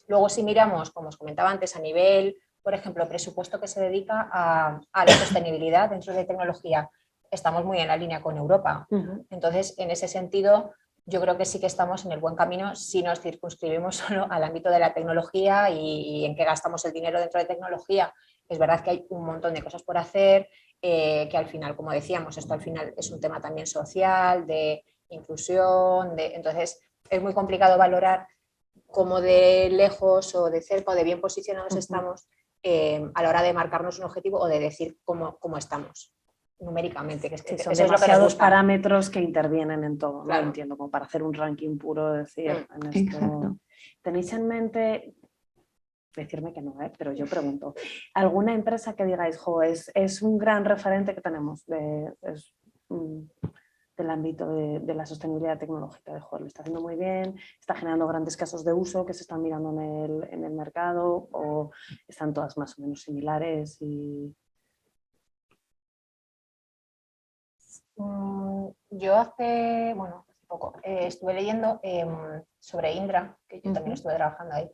Luego, si miramos, como os comentaba antes, a nivel, por ejemplo, presupuesto que se dedica a la sostenibilidad dentro de tecnología, estamos muy en la línea con Europa. Entonces, en ese sentido, yo creo que sí que estamos en el buen camino si nos circunscribimos solo al ámbito de la tecnología y en qué gastamos el dinero dentro de tecnología. Es verdad que hay un montón de cosas por hacer, que al final, como decíamos, esto al final es un tema también social, de inclusión, entonces es muy complicado valorar cómo de lejos o de cerca o de bien posicionados estamos a la hora de marcarnos un objetivo o de decir cómo estamos numéricamente. Que es que Sí, son eso demasiados es lo que nos gusta. Parámetros que intervienen en todo, ¿no? Claro. Entiendo, como para hacer un ranking puro, decir, en esto. Exacto. ¿Tenéis en mente, decirme que no, pero yo pregunto, alguna empresa que digáis, jo, es un gran referente que tenemos del ámbito de la sostenibilidad tecnológica, de joder, lo está haciendo muy bien, está generando grandes casos de uso que se están mirando en el mercado, o están todas más o menos similares? Yo hace poco estuve leyendo sobre Indra, que yo también estuve trabajando ahí.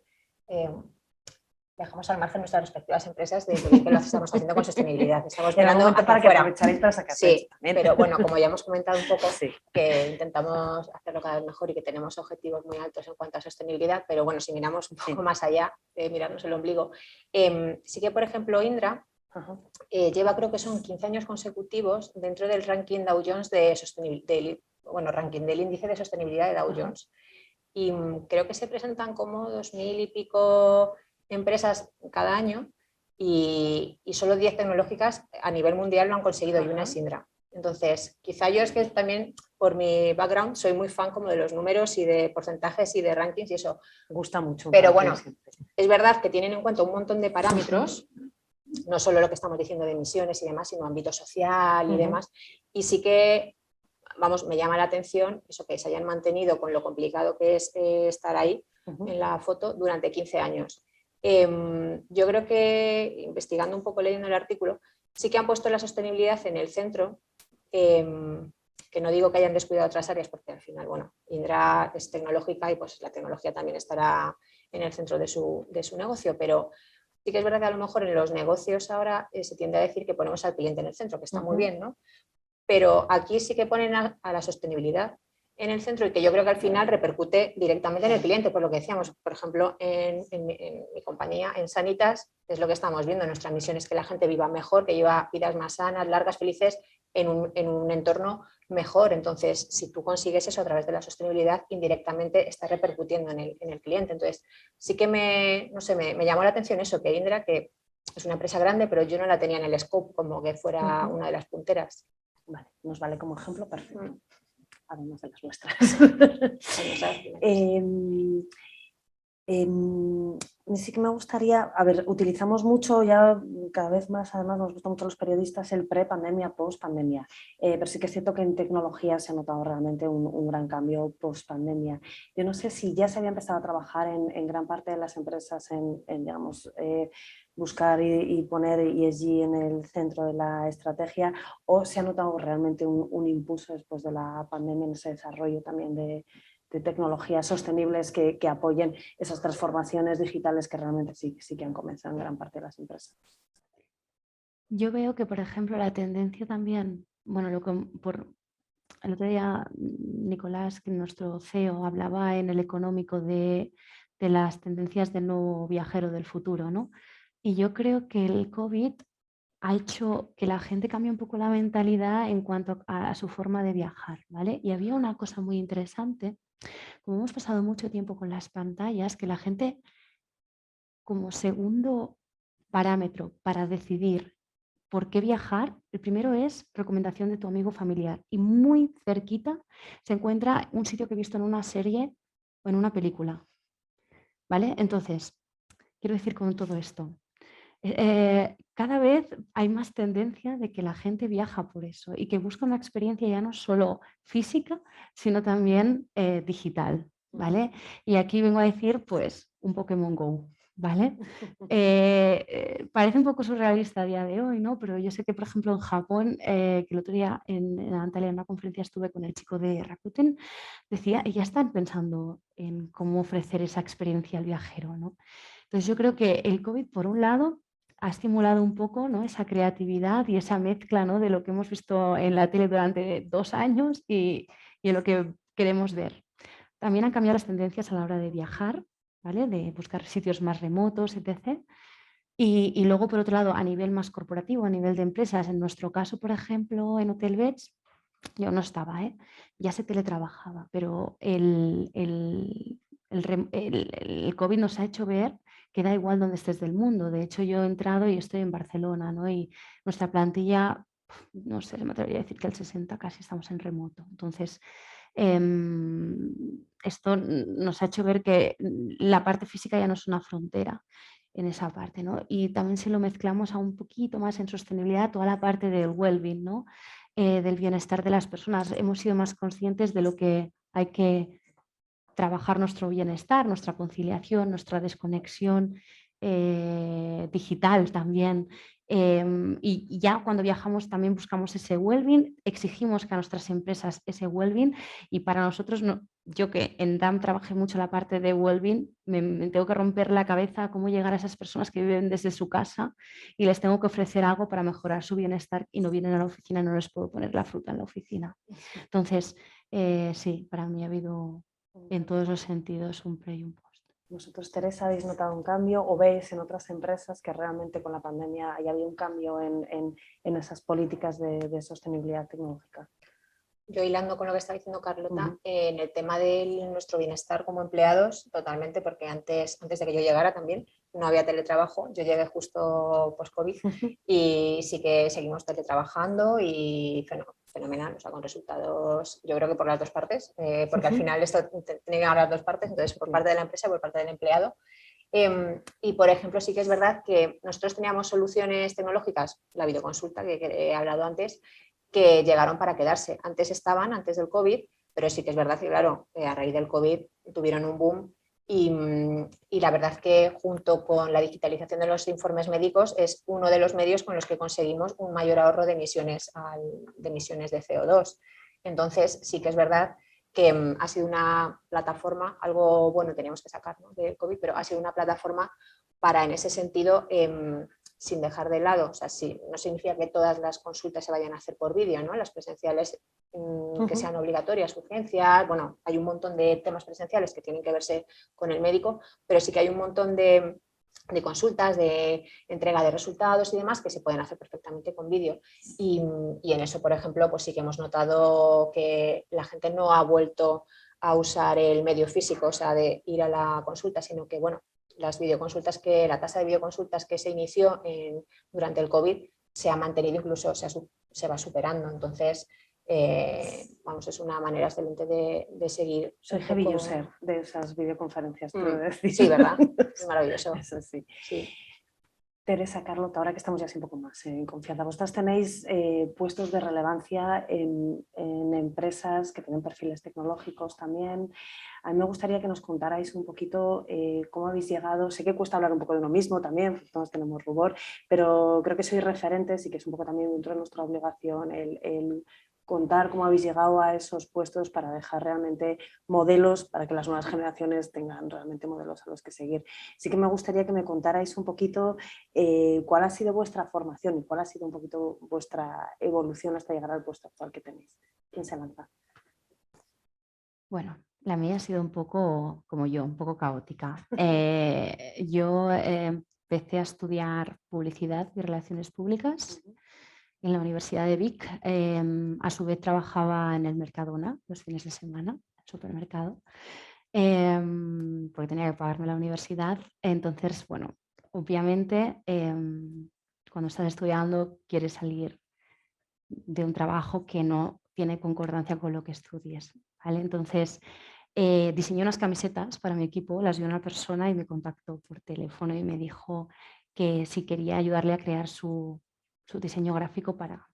Dejamos al margen nuestras respectivas empresas de lo bien que lo estamos haciendo con sostenibilidad. Estamos mirando para que aprovecharéis para sacar sí, también. pero bueno, como ya hemos comentado un poco, Sí. que intentamos hacerlo cada vez mejor y que tenemos objetivos muy altos en cuanto a sostenibilidad, pero bueno, si miramos un poco más allá, mirarnos el ombligo, sí que, por ejemplo, Indra lleva, creo que son 15 años consecutivos dentro del ranking Dow Jones ranking del índice de sostenibilidad de Dow Jones. Y creo que se presentan como 2000 y pico empresas cada año y solo 10 tecnológicas a nivel mundial lo han conseguido y una es Indra. Entonces, quizá yo es que también por mi background soy muy fan como de los números y de porcentajes y de rankings y eso. Me gusta mucho. Pero bueno, es verdad que tienen en cuenta un montón de parámetros, no solo lo que estamos diciendo de emisiones y demás, sino ámbito social y demás. Y sí que, me llama la atención eso, que se hayan mantenido con lo complicado que es estar ahí en la foto durante 15 años. Yo creo que, investigando un poco, leyendo el artículo, sí que han puesto la sostenibilidad en el centro, que no digo que hayan descuidado otras áreas, porque al final, Indra es tecnológica y pues la tecnología también estará en el centro de su negocio, pero sí que es verdad que a lo mejor en los negocios ahora se tiende a decir que ponemos al cliente en el centro, que está muy bien, ¿no? Pero aquí sí que ponen a la sostenibilidad en el centro y que yo creo que al final repercute directamente en el cliente, por lo que decíamos, por ejemplo, en mi compañía, en Sanitas, es lo que estamos viendo, nuestra misión es que la gente viva mejor, que lleva vidas más sanas, largas, felices, en un entorno mejor. Entonces, si tú consigues eso a través de la sostenibilidad, indirectamente está repercutiendo en el cliente. Entonces, sí que me llamó la atención eso, que Indra, que es una empresa grande, pero yo no la tenía en el scope como que fuera una de las punteras. Vale, nos vale como ejemplo, perfecto. Además de las nuestras. Sí que me gustaría, utilizamos mucho ya cada vez más, además nos gustan mucho los periodistas, el pre-pandemia, post-pandemia, pero sí que es cierto que en tecnología se ha notado realmente un gran cambio post-pandemia. Yo no sé si ya se había empezado a trabajar en gran parte de las empresas digamos, buscar y poner ESG en el centro de la estrategia, o se ha notado realmente un impulso después de la pandemia en ese desarrollo también de tecnologías sostenibles que apoyen esas transformaciones digitales que realmente sí que han comenzado en gran parte de las empresas. Yo veo que, por ejemplo, la tendencia también, bueno, el otro día Nicolás, que nuestro CEO, hablaba en El Económico de las tendencias del nuevo viajero del futuro, ¿no? Y yo creo que el COVID ha hecho que la gente cambie un poco la mentalidad en cuanto a su forma de viajar, ¿vale? Y había una cosa muy interesante, como hemos pasado mucho tiempo con las pantallas, que la gente, como segundo parámetro para decidir por qué viajar, el primero es recomendación de tu amigo familiar y muy cerquita se encuentra un sitio que he visto en una serie o en una película, ¿vale? Entonces, quiero decir con todo esto, cada vez hay más tendencia de que la gente viaja por eso y que busca una experiencia ya no solo física, sino también digital, ¿vale? Y aquí vengo a decir, pues, un Pokémon Go, ¿vale? Parece un poco surrealista a día de hoy, ¿no? Pero yo sé que, por ejemplo, en Japón, que el otro día en Antalya, en una conferencia estuve con el chico de Rakuten, decía, y ya están pensando en cómo ofrecer esa experiencia al viajero, ¿no? Entonces yo creo que el COVID, por un lado, ha estimulado un poco, ¿no?, esa creatividad y esa mezcla, ¿no?, de lo que hemos visto en la tele durante 2 años y lo que queremos ver. También han cambiado las tendencias a la hora de viajar, ¿vale?, de buscar sitios más remotos, etc. Y luego, por otro lado, a nivel más corporativo, a nivel de empresas, en nuestro caso, por ejemplo, en Hotelbeds, yo no estaba, ¿eh? Ya se teletrabajaba, pero el COVID nos ha hecho ver que da igual donde estés del mundo. De hecho, yo he entrado y estoy en Barcelona, ¿no? Y nuestra plantilla, no sé, me atrevería a decir que el 60 casi estamos en remoto. Entonces, esto nos ha hecho ver que la parte física ya no es una frontera en esa parte, ¿no? Y también si lo mezclamos a un poquito más en sostenibilidad, toda la parte del well-being, ¿no? Del bienestar de las personas. Hemos sido más conscientes de lo que hay que trabajar nuestro bienestar, nuestra conciliación, nuestra desconexión digital también. Y ya cuando viajamos también buscamos ese well-being, exigimos que a nuestras empresas ese well-being y para nosotros, yo que en DAM trabajé mucho la parte de well-being, me tengo que romper la cabeza cómo llegar a esas personas que viven desde su casa y les tengo que ofrecer algo para mejorar su bienestar y no vienen a la oficina, no les puedo poner la fruta en la oficina. Entonces, sí, para mí ha habido en todos los sentidos un pre y un post. ¿Vosotros, Teresa, habéis notado un cambio o veis en otras empresas que realmente con la pandemia haya habido un cambio en esas políticas de sostenibilidad tecnológica? Yo hilando con lo que está diciendo Carlota, en el tema de nuestro bienestar como empleados, totalmente, porque antes de que yo llegara también no había teletrabajo, yo llegué justo post-COVID y sí que seguimos teletrabajando y fenomenal, o sea, con resultados, yo creo que por las dos partes, porque al final esto tiene que haber las dos partes, entonces por parte de la empresa y por parte del empleado. Y, por ejemplo, sí que es verdad que nosotros teníamos soluciones tecnológicas, la videoconsulta que he hablado antes, que llegaron para quedarse. Antes del COVID, pero sí que es verdad que, claro, a raíz del COVID tuvieron un boom y la verdad que junto con la digitalización de los informes médicos es uno de los medios con los que conseguimos un mayor ahorro de emisiones de CO2. Entonces, sí que es verdad que ha sido una plataforma, algo bueno teníamos que sacar, ¿no?, del COVID, pero ha sido una plataforma para, en ese sentido, sin dejar de lado, o sea, sí, no significa que todas las consultas se vayan a hacer por vídeo, ¿no? Las presenciales que sean obligatorias, urgencias, bueno, hay un montón de temas presenciales que tienen que verse con el médico, pero sí que hay un montón de consultas, de entrega de resultados y demás que se pueden hacer perfectamente con vídeo. Y en eso, por ejemplo, pues sí que hemos notado que la gente no ha vuelto a usar el medio físico, o sea, de ir a la consulta, sino que, bueno, la tasa de videoconsultas que se inició durante el COVID se ha mantenido, incluso se va superando. Entonces, vamos, es una manera excelente de seguir. Soy heavy user de esas videoconferencias, quiero decir. Sí, ¿verdad? Es maravilloso. Eso sí. Sí. Teresa, Carlota, ahora que estamos ya así un poco más en confianza, vosotras tenéis puestos de relevancia en empresas que tienen perfiles tecnológicos también. A mí me gustaría que nos contarais un poquito cómo habéis llegado. Sé que cuesta hablar un poco de uno mismo también, porque todos tenemos rubor, pero creo que sois referentes y que es un poco también dentro de nuestra obligación el contar cómo habéis llegado a esos puestos para dejar realmente modelos, para que las nuevas generaciones tengan realmente modelos a los que seguir. Sí que me gustaría que me contarais un poquito cuál ha sido vuestra formación y cuál ha sido un poquito vuestra evolución hasta llegar al puesto actual que tenéis. ¿Quién se lanza? Bueno, la mía ha sido un poco como yo, un poco caótica. Yo empecé a estudiar publicidad y relaciones públicas en la Universidad de Vic. A su vez trabajaba en el Mercadona los fines de semana, supermercado, porque tenía que pagarme la universidad. Entonces, bueno, obviamente cuando estás estudiando quieres salir de un trabajo que no tiene concordancia con lo que estudies, ¿vale? Entonces diseñé unas camisetas para mi equipo, las dio una persona y me contactó por teléfono y me dijo que si quería ayudarle a crear su diseño gráfico para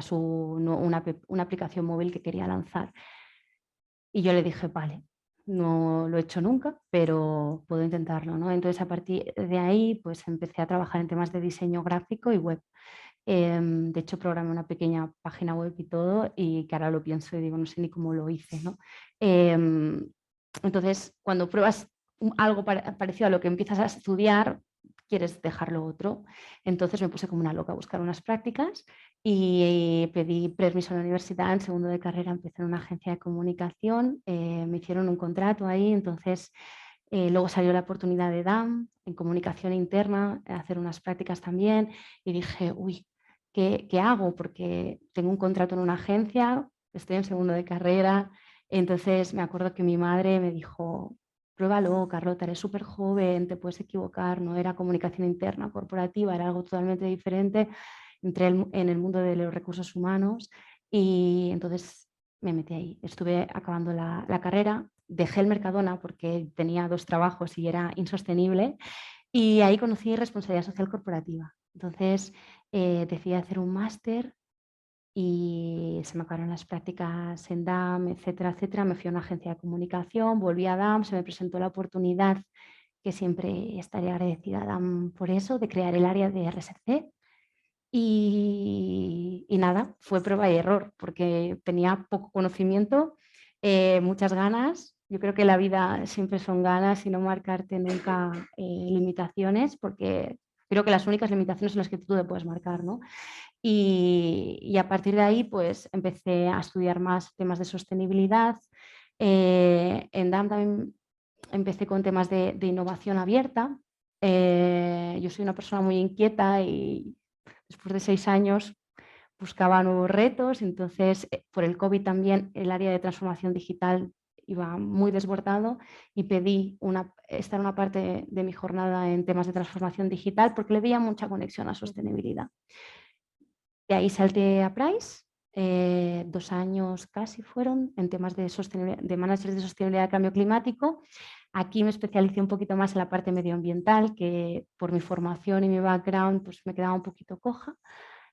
una aplicación móvil que quería lanzar. Y yo le dije, vale, no lo he hecho nunca, pero puedo intentarlo, ¿no? Entonces a partir de ahí pues empecé a trabajar en temas de diseño gráfico y web. De hecho, programé una pequeña página web y todo, y que ahora lo pienso y digo, no sé ni cómo lo hice, ¿no? Entonces, cuando pruebas algo parecido a lo que empiezas a estudiar, quieres dejarlo otro. Entonces me puse como una loca a buscar unas prácticas y pedí permiso a la universidad. En segundo de carrera empecé en una agencia de comunicación, me hicieron un contrato ahí, entonces luego salió la oportunidad de DAM en comunicación interna, hacer unas prácticas también, y dije, uy, ¿qué hago? Porque tengo un contrato en una agencia, estoy en segundo de carrera. Entonces me acuerdo que mi madre me dijo, pruébalo, Carlota, eres súper joven, te puedes equivocar. No era comunicación interna corporativa, era algo totalmente diferente. Entré en el mundo de los recursos humanos y entonces me metí ahí. Estuve acabando la carrera, dejé el Mercadona porque tenía 2 trabajos y era insostenible, y ahí conocí responsabilidad social corporativa. Entonces decidí hacer un máster y se me acabaron las prácticas en DAM, etcétera, etcétera. Me fui a una agencia de comunicación, volví a DAM, se me presentó la oportunidad, que siempre estaré agradecida a DAM por eso, de crear el área de RSC. Y nada, fue prueba y error, porque tenía poco conocimiento, muchas ganas. Yo creo que la vida siempre son ganas y no marcarte nunca limitaciones, porque creo que las únicas limitaciones son las que tú te puedes marcar, ¿no? Y a partir de ahí pues empecé a estudiar más temas de sostenibilidad. En DAM también empecé con temas de innovación abierta. Yo soy una persona muy inquieta y después de 6 años buscaba nuevos retos. Entonces, por el COVID también el área de transformación digital iba muy desbordado y pedí estar una parte de mi jornada en temas de transformación digital porque le veía mucha conexión a sostenibilidad. De ahí salté a Price, 2 años casi fueron en temas de managers de sostenibilidad y cambio climático. Aquí me especialicé un poquito más en la parte medioambiental, que por mi formación y mi background pues me quedaba un poquito coja.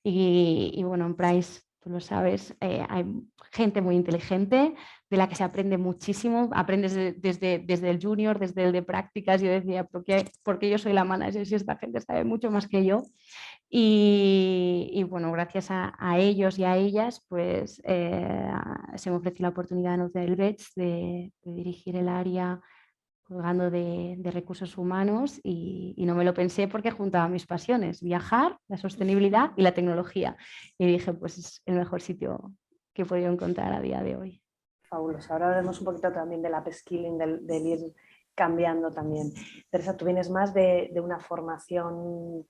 Y bueno, en Price, tú lo sabes, hay gente muy inteligente de la que se aprende muchísimo. Aprendes desde el junior, desde el de prácticas. Yo decía, ¿por qué yo soy la manager si esta gente sabe mucho más que yo? Y bueno, gracias a ellos y a ellas, pues se me ofreció la oportunidad en Hotel Beds de dirigir el área colgando de recursos humanos, y no me lo pensé porque juntaba mis pasiones, viajar, la sostenibilidad y la tecnología. Y dije, pues es el mejor sitio que he podido encontrar a día de hoy. Fabuloso. Ahora hablaremos un poquito también del upskilling, del ir cambiando también. Teresa, tú vienes más de una formación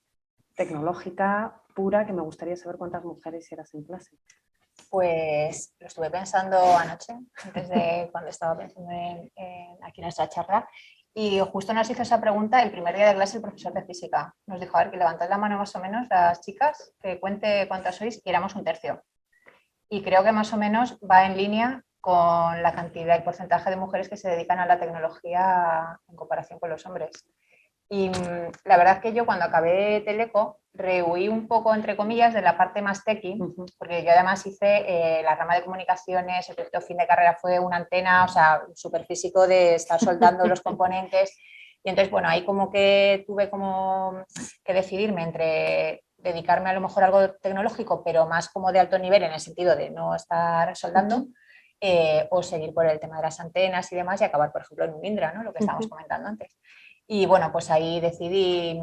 tecnológica pura, que me gustaría saber cuántas mujeres eras en clase. Pues lo estuve pensando anoche, antes de cuando estaba pensando aquí en nuestra charla, y justo nos hizo esa pregunta el primer día de clase el profesor de física. Nos dijo, a ver, que levantad la mano más o menos las chicas, que cuente cuántas sois, y éramos un tercio. Y creo que más o menos va en línea con la cantidad y porcentaje de mujeres que se dedican a la tecnología en comparación con los hombres. Y la verdad es que yo cuando acabé Teleco rehuí un poco, entre comillas, de la parte más techy, porque yo además hice la rama de comunicaciones, el proyecto fin de carrera fue una antena, o sea, súper físico de estar soldando los componentes. Y entonces, bueno, ahí como que tuve como que decidirme entre dedicarme a lo mejor a algo tecnológico, pero más como de alto nivel en el sentido de no estar soldando, o seguir por el tema de las antenas y demás y acabar, por ejemplo, en un Indra, ¿no? Lo que estábamos comentando antes. Y bueno, pues ahí decidí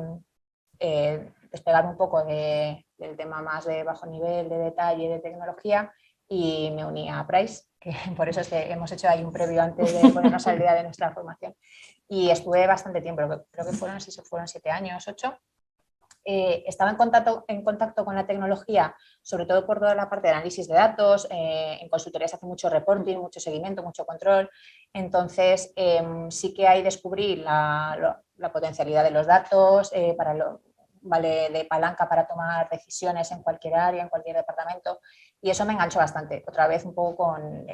despegar un poco del tema más de bajo nivel, de detalle, de tecnología, y me uní a Price, que por eso es que hemos hecho ahí un previo antes de ponernos al día de nuestra formación. Y estuve bastante tiempo, creo que fueron 7 años, 8. Estaba en contacto con la tecnología, sobre todo por toda la parte de análisis de datos. En consultoría se hace mucho reporting, mucho seguimiento, mucho control. Entonces, sí que ahí descubrí la potencialidad de los datos, vale de palanca para tomar decisiones en cualquier área, en cualquier departamento. Y eso me enganchó bastante, otra vez un poco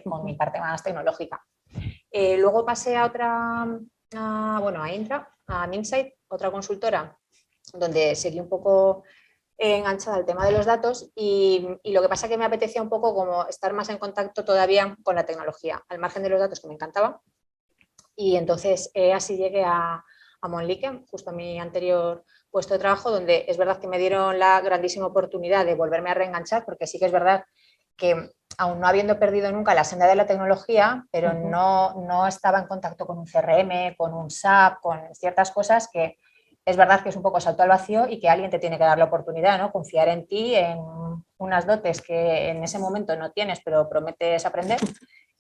con mi parte más tecnológica. Luego pasé a a Indra, a Minsight, otra consultora, donde seguí un poco enganchada al tema de los datos y lo que pasa es que me apetecía un poco como estar más en contacto todavía con la tecnología, al margen de los datos que me encantaba. Y entonces así llegué a Monlique, justo a mi anterior puesto de trabajo, donde es verdad que me dieron la grandísima oportunidad de volverme a reenganchar, porque sí que es verdad que aún no habiendo perdido nunca la senda de la tecnología, pero no estaba en contacto con un CRM, con un SAP, con ciertas cosas que es verdad que es un poco salto al vacío y que alguien te tiene que dar la oportunidad, ¿no? Confiar en ti, en unas dotes que en ese momento no tienes, pero prometes aprender.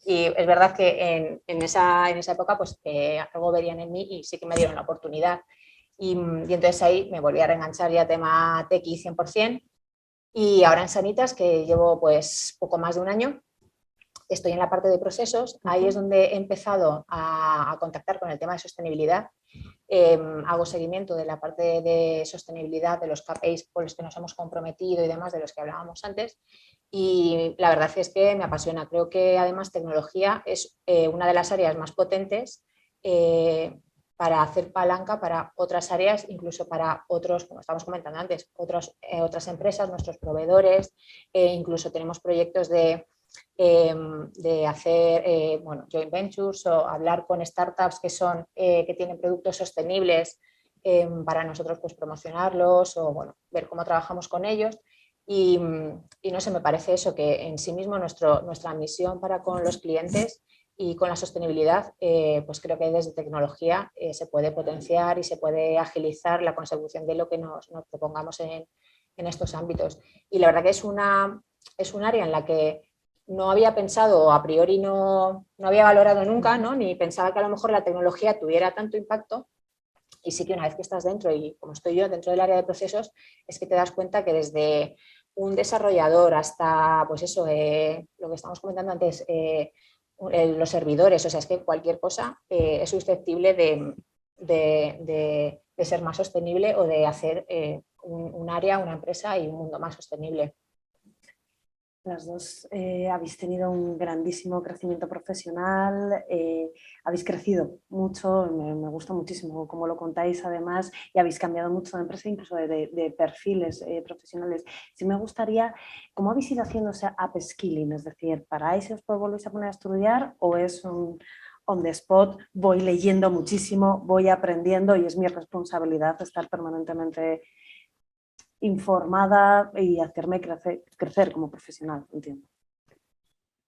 Y es verdad que en esa época pues algo verían en mí y sí que me dieron la oportunidad. Y entonces ahí me volví a reenganchar ya tema TX 100%. Y ahora en Sanitas, que llevo pues poco más de un año, estoy en la parte de procesos. Ahí es donde he empezado a contactar con el tema de sostenibilidad. Hago seguimiento de la parte de sostenibilidad, de los KPIs por los que nos hemos comprometido y demás, de los que hablábamos antes. Y la verdad es que me apasiona. Creo que además tecnología es una de las áreas más potentes para hacer palanca para otras áreas, incluso para otros, como estamos comentando antes, otras empresas, nuestros proveedores. Incluso tenemos proyectos de hacer joint ventures o hablar con startups que tienen productos sostenibles para nosotros pues, promocionarlos o ver cómo trabajamos con ellos. Y no sé, me parece eso, que en sí mismo nuestra misión para con los clientes y con la sostenibilidad, pues creo que desde tecnología se puede potenciar y se puede agilizar la consecución de lo que nos propongamos en estos ámbitos. Y la verdad que es un área en la que no había pensado, a priori no había valorado nunca, ¿no? Ni pensaba que a lo mejor la tecnología tuviera tanto impacto. Y sí que una vez que estás dentro, y como estoy yo dentro del área de procesos, es que te das cuenta que desde un desarrollador hasta, pues eso, lo que estamos comentando antes, los servidores, o sea, es que cualquier cosa es susceptible de ser más sostenible o de hacer un área, una empresa y un mundo más sostenible. Las dos habéis tenido un grandísimo crecimiento profesional, habéis crecido mucho, me gusta muchísimo cómo lo contáis además, y habéis cambiado mucho de empresa, incluso de perfiles profesionales. Sí me gustaría, ¿cómo habéis ido haciendo ese upskilling? Es decir, ¿paráis y os volvéis a poner a estudiar o es un on the spot, voy leyendo muchísimo, voy aprendiendo y es mi responsabilidad estar permanentemente informada y hacerme crecer como profesional, entiendo?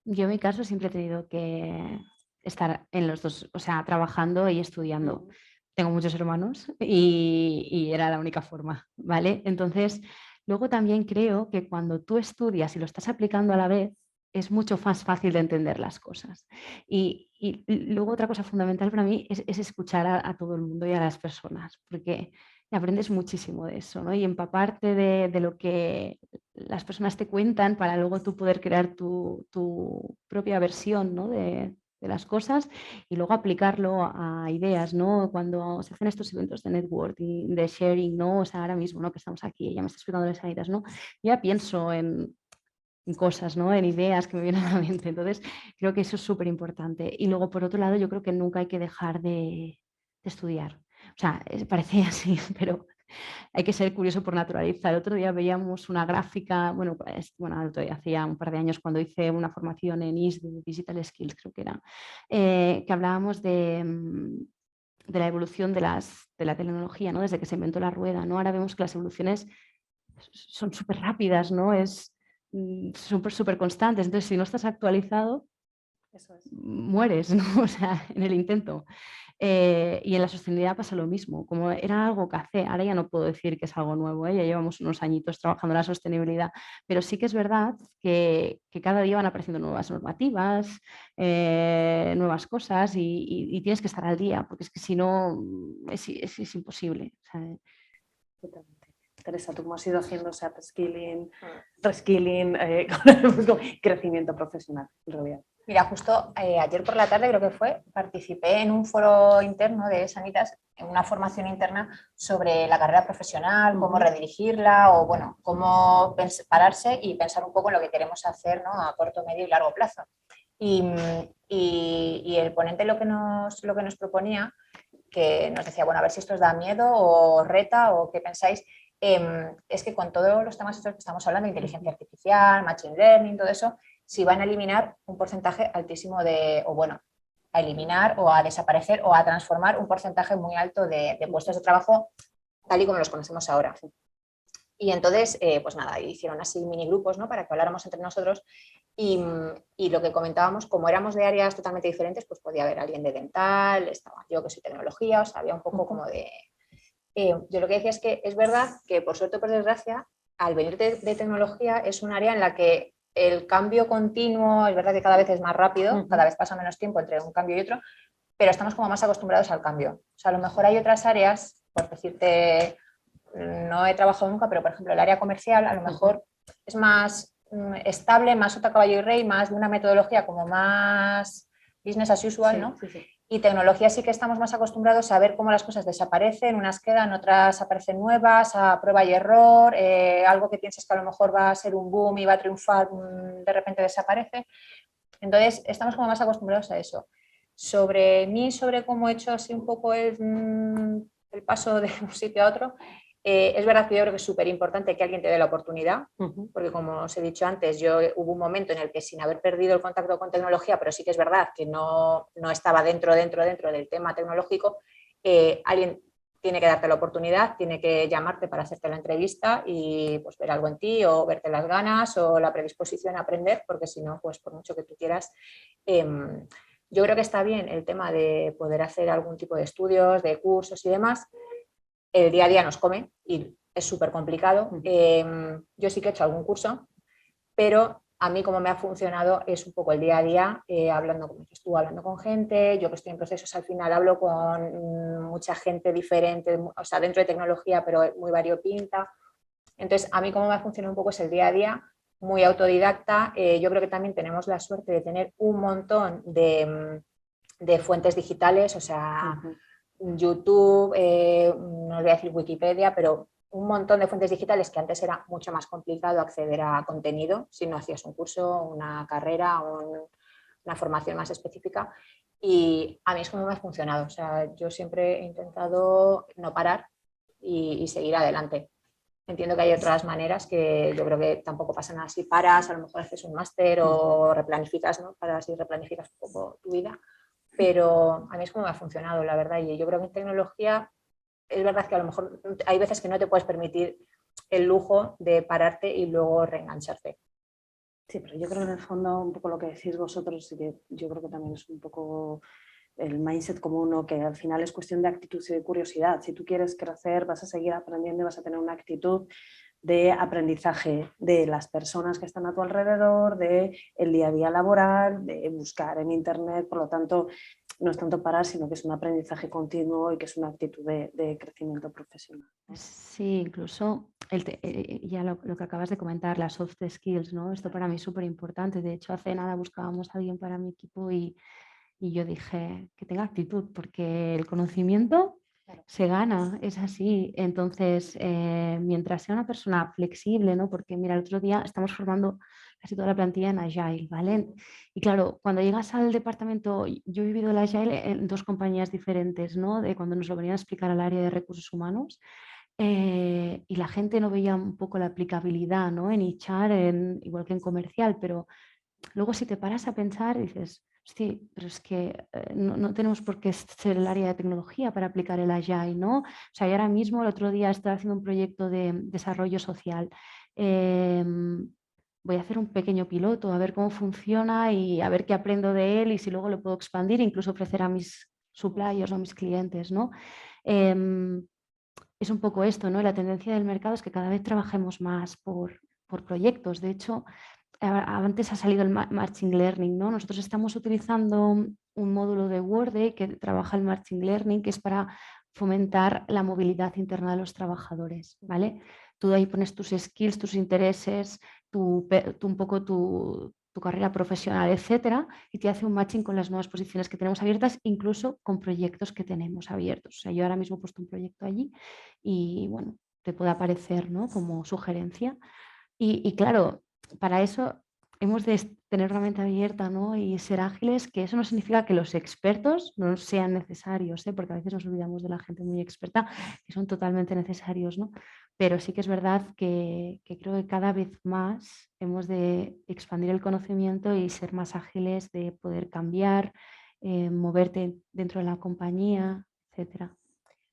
Yo en mi caso siempre he tenido que estar en los dos, o sea, trabajando y estudiando. Tengo muchos hermanos y era la única forma, ¿vale? Entonces, luego también creo que cuando tú estudias y lo estás aplicando a la vez, es mucho más fácil de entender las cosas. Y luego otra cosa fundamental para mí es escuchar a todo el mundo y a las personas, porque aprendes muchísimo de eso, ¿no? Y empaparte de lo que las personas te cuentan para luego tú poder crear tu propia versión, ¿no? de las cosas y luego aplicarlo a ideas, ¿no? Cuando se hacen estos eventos de networking, de sharing, ¿no? O sea, ahora mismo, ¿no? Que estamos aquí, ya me está explicando las ideas, ¿no? Ya pienso en cosas, ¿no? En ideas que me vienen a la mente. Entonces, creo que eso es súper importante. Y luego, por otro lado, yo creo que nunca hay que dejar de estudiar. O sea, parece así, pero hay que ser curioso por naturaleza. El otro día veíamos una gráfica, bueno, el otro día, hacía un par de años cuando hice una formación en ISDE, Digital Skills, creo que era, que hablábamos de la evolución de la tecnología, ¿no? Desde que se inventó la rueda, ¿no? Ahora vemos que las evoluciones son súper rápidas, ¿no? Es súper constantes. Entonces, si no estás actualizado, Eso es. mueres, ¿no? O sea, en el intento. Y en la sostenibilidad pasa lo mismo. Como era algo que hace, ahora ya no puedo decir que es algo nuevo, ¿eh? Ya llevamos unos añitos trabajando en la sostenibilidad, pero sí que es verdad que cada día van apareciendo nuevas normativas, nuevas cosas y tienes que estar al día, porque es que si no es imposible. O sea, Totalmente. Teresa, ¿tú cómo has ido haciendo ese upskilling, reskilling, con crecimiento profesional en realidad? Mira, justo ayer por la tarde creo que fue, participé en un foro interno de Sanitas, en una formación interna sobre la carrera profesional, cómo redirigirla o bueno, cómo pararse y pensar un poco en lo que queremos hacer, ¿no? A corto, medio y largo plazo. Y el ponente lo que nos proponía, que nos decía, bueno, a ver si esto os da miedo o reta o qué pensáis, es que con todos los temas estos que estamos hablando, inteligencia artificial, machine learning, todo eso, si van a eliminar un porcentaje altísimo o bueno, a eliminar o a desaparecer o a transformar un porcentaje muy alto de puestos de trabajo tal y como los conocemos ahora. Y entonces, pues nada, hicieron así mini grupos, ¿no? Para que habláramos entre nosotros y lo que comentábamos, como éramos de áreas totalmente diferentes, pues podía haber alguien de dental, estaba yo que soy tecnología, o sea, había un poco como de... yo lo que decía es que es verdad que por suerte o por desgracia, al venir de tecnología es un área en la que el cambio continuo, es verdad que cada vez es más rápido, cada vez pasa menos tiempo entre un cambio y otro, pero estamos como más acostumbrados al cambio. O sea, a lo mejor hay otras áreas, por decirte, no he trabajado nunca, pero por ejemplo el área comercial a lo mejor es más estable, más sota caballo y rey, más de una metodología como más business as usual, ¿no? Sí, sí. Y tecnología sí que estamos más acostumbrados a ver cómo las cosas desaparecen, unas quedan, otras aparecen nuevas, a prueba y error, algo que piensas que a lo mejor va a ser un boom y va a triunfar, de repente desaparece. Entonces, estamos como más acostumbrados a eso. Sobre mí, sobre cómo he hecho así un poco el paso de un sitio a otro, es verdad que yo creo que es súper importante que alguien te dé la oportunidad, porque como os he dicho antes, hubo un momento en el que sin haber perdido el contacto con tecnología, pero sí que es verdad que no estaba dentro del tema tecnológico, alguien tiene que darte la oportunidad, tiene que llamarte para hacerte la entrevista y pues ver algo en ti o verte las ganas o la predisposición a aprender, porque si no, pues por mucho que tú quieras, yo creo que está bien el tema de poder hacer algún tipo de estudios, de cursos y demás. El día a día nos come y es súper complicado. Yo sí que he hecho algún curso, pero a mí como me ha funcionado es un poco el día a día, hablando, como dices tú, hablando con gente. Yo que estoy en procesos al final hablo con mucha gente diferente, o sea, dentro de tecnología, pero muy variopinta. Entonces, a mí como me ha funcionado un poco es el día a día, muy autodidacta. Yo creo que también tenemos la suerte de tener un montón de fuentes digitales, o sea, YouTube, no os voy a decir Wikipedia, pero un montón de fuentes digitales que antes era mucho más complicado acceder a contenido si no hacías un curso, una carrera o una formación más específica. Y a mí es como me ha funcionado. O sea, yo siempre he intentado no parar y seguir adelante. Entiendo que hay otras maneras que yo creo que tampoco pasa nada si paras, a lo mejor haces un máster o replanificas, ¿no? Para así replanificas un poco tu vida. Pero a mí es como me ha funcionado, la verdad. Y yo creo que en tecnología es verdad que a lo mejor hay veces que no te puedes permitir el lujo de pararte y luego reengancharte. Sí, pero yo creo que en el fondo un poco lo que decís vosotros, y que yo creo que también es un poco el mindset común, ¿no? Que al final es cuestión de actitud y de curiosidad. Si tú quieres crecer, vas a seguir aprendiendo y vas a tener una actitud de aprendizaje de las personas que están a tu alrededor, de el día a día laboral, de buscar en internet. Por lo tanto, no es tanto parar, sino que es un aprendizaje continuo y que es una actitud de crecimiento profesional, ¿no? Sí, incluso ya lo que acabas de comentar, las soft skills, ¿no? Esto para mí es súper importante. De hecho, hace nada buscábamos a alguien para mi equipo y yo dije que tenga actitud, porque el conocimiento se gana, es así. Entonces, mientras sea una persona flexible, ¿no? Porque mira, el otro día estamos formando casi toda la plantilla en Agile, ¿vale? Y claro, cuando llegas al departamento, yo he vivido el Agile en dos compañías diferentes, ¿no? De cuando nos lo venían a explicar al área de recursos humanos. Y la gente no veía un poco la aplicabilidad, ¿no? En HR, igual que en comercial, pero luego si te paras a pensar, dices, Sí, pero es que no tenemos por qué ser el área de tecnología para aplicar el Agile, ¿no? O sea, yo ahora mismo, el otro día estaba haciendo un proyecto de desarrollo social. Voy a hacer un pequeño piloto, a ver cómo funciona y a ver qué aprendo de él y si luego lo puedo expandir e incluso ofrecer a mis suppliers o a mis clientes, ¿no? Es un poco esto, ¿no? La tendencia del mercado es que cada vez trabajemos más por proyectos. De hecho, antes ha salido el Machine Learning, ¿no? Nosotros estamos utilizando un módulo de Workday que trabaja el Machine Learning, que es para fomentar la movilidad interna de los trabajadores, ¿vale? Tú ahí pones tus skills, tus intereses, un poco tu carrera profesional, etcétera, y te hace un matching con las nuevas posiciones que tenemos abiertas, incluso con proyectos que tenemos abiertos. O sea, yo ahora mismo he puesto un proyecto allí y, bueno, te puede aparecer, ¿no? Como sugerencia. Y claro, para eso hemos de tener una mente abierta, ¿no? Y ser ágiles, que eso no significa que los expertos no sean necesarios, ¿eh? Porque a veces nos olvidamos de la gente muy experta, que son totalmente necesarios, ¿no? Pero sí que es verdad que creo que cada vez más hemos de expandir el conocimiento y ser más ágiles, de poder cambiar, moverte dentro de la compañía, etcétera.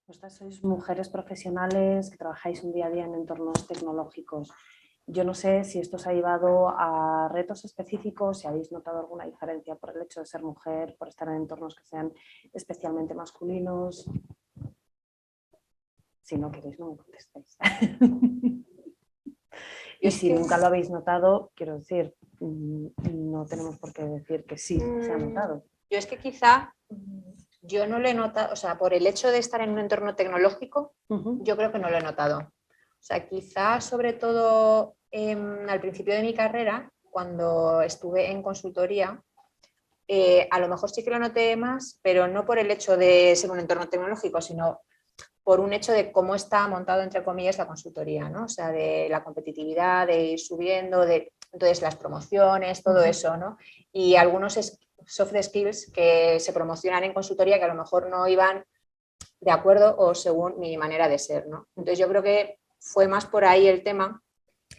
Vosotras sois mujeres profesionales que trabajáis un día a día en entornos tecnológicos. Yo no sé si esto os ha llevado a retos específicos, si habéis notado alguna diferencia por el hecho de ser mujer, por estar en entornos que sean especialmente masculinos. Si no queréis, no me contestéis. Y si nunca lo habéis notado, quiero decir, no tenemos por qué decir que sí se ha notado. Yo es que quizá yo no lo he notado, o sea, por el hecho de estar en un entorno tecnológico, yo creo que no lo he notado. O sea, quizá sobre todo al principio de mi carrera, cuando estuve en consultoría, a lo mejor sí que lo noté más, pero no por el hecho de ser un entorno tecnológico, sino por un hecho de cómo está montado, entre comillas, la consultoría, ¿no? O sea, de la competitividad, de ir subiendo, entonces las promociones, todo eso, ¿no? Y algunos soft skills que se promocionan en consultoría que a lo mejor no iban de acuerdo o según mi manera de ser, ¿no? Entonces yo creo que fue más por ahí el tema,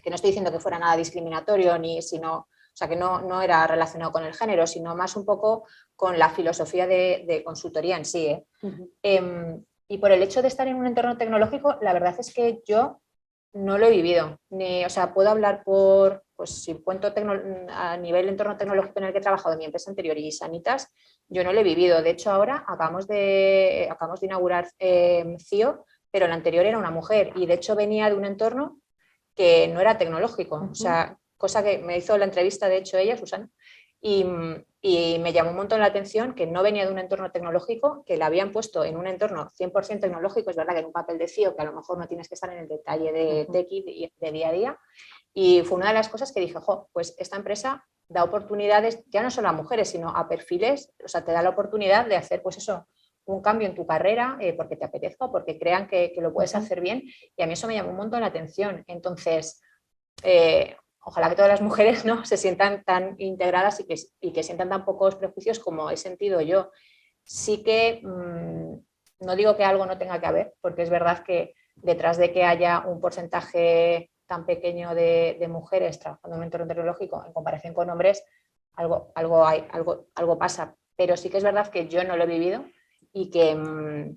que no estoy diciendo que fuera nada discriminatorio, o sea, que no era relacionado con el género, sino más un poco con la filosofía de consultoría en sí, ¿eh? Y por el hecho de estar en un entorno tecnológico, la verdad es que yo no lo he vivido. O sea, puedo hablar pues si cuento a nivel entorno tecnológico en el que he trabajado en mi empresa anterior y Sanitas, yo no lo he vivido. De hecho, ahora acabamos de inaugurar CIO, pero la anterior era una mujer y de hecho venía de un entorno que no era tecnológico. O sea, cosa que me hizo la entrevista, de hecho, ella, Susana, y me llamó un montón la atención que no venía de un entorno tecnológico, que la habían puesto en un entorno 100% tecnológico, es verdad que en un papel de CEO, que a lo mejor no tienes que estar en el detalle de tequi de día a día, y fue una de las cosas que dije, pues esta empresa da oportunidades ya no solo a mujeres, sino a perfiles, o sea, te da la oportunidad de hacer, pues eso, un cambio en tu carrera porque te apetezca o porque crean que lo puedes hacer bien, y a mí eso me llamó un montón la atención. Entonces, ojalá que todas las mujeres, ¿no?, se sientan tan integradas y que sientan tan pocos prejuicios como he sentido yo. Sí que no digo que algo no tenga que haber, porque es verdad que detrás de que haya un porcentaje tan pequeño de mujeres trabajando en un entorno tecnológico en comparación con hombres, algo pasa. Pero sí que es verdad que yo no lo he vivido y que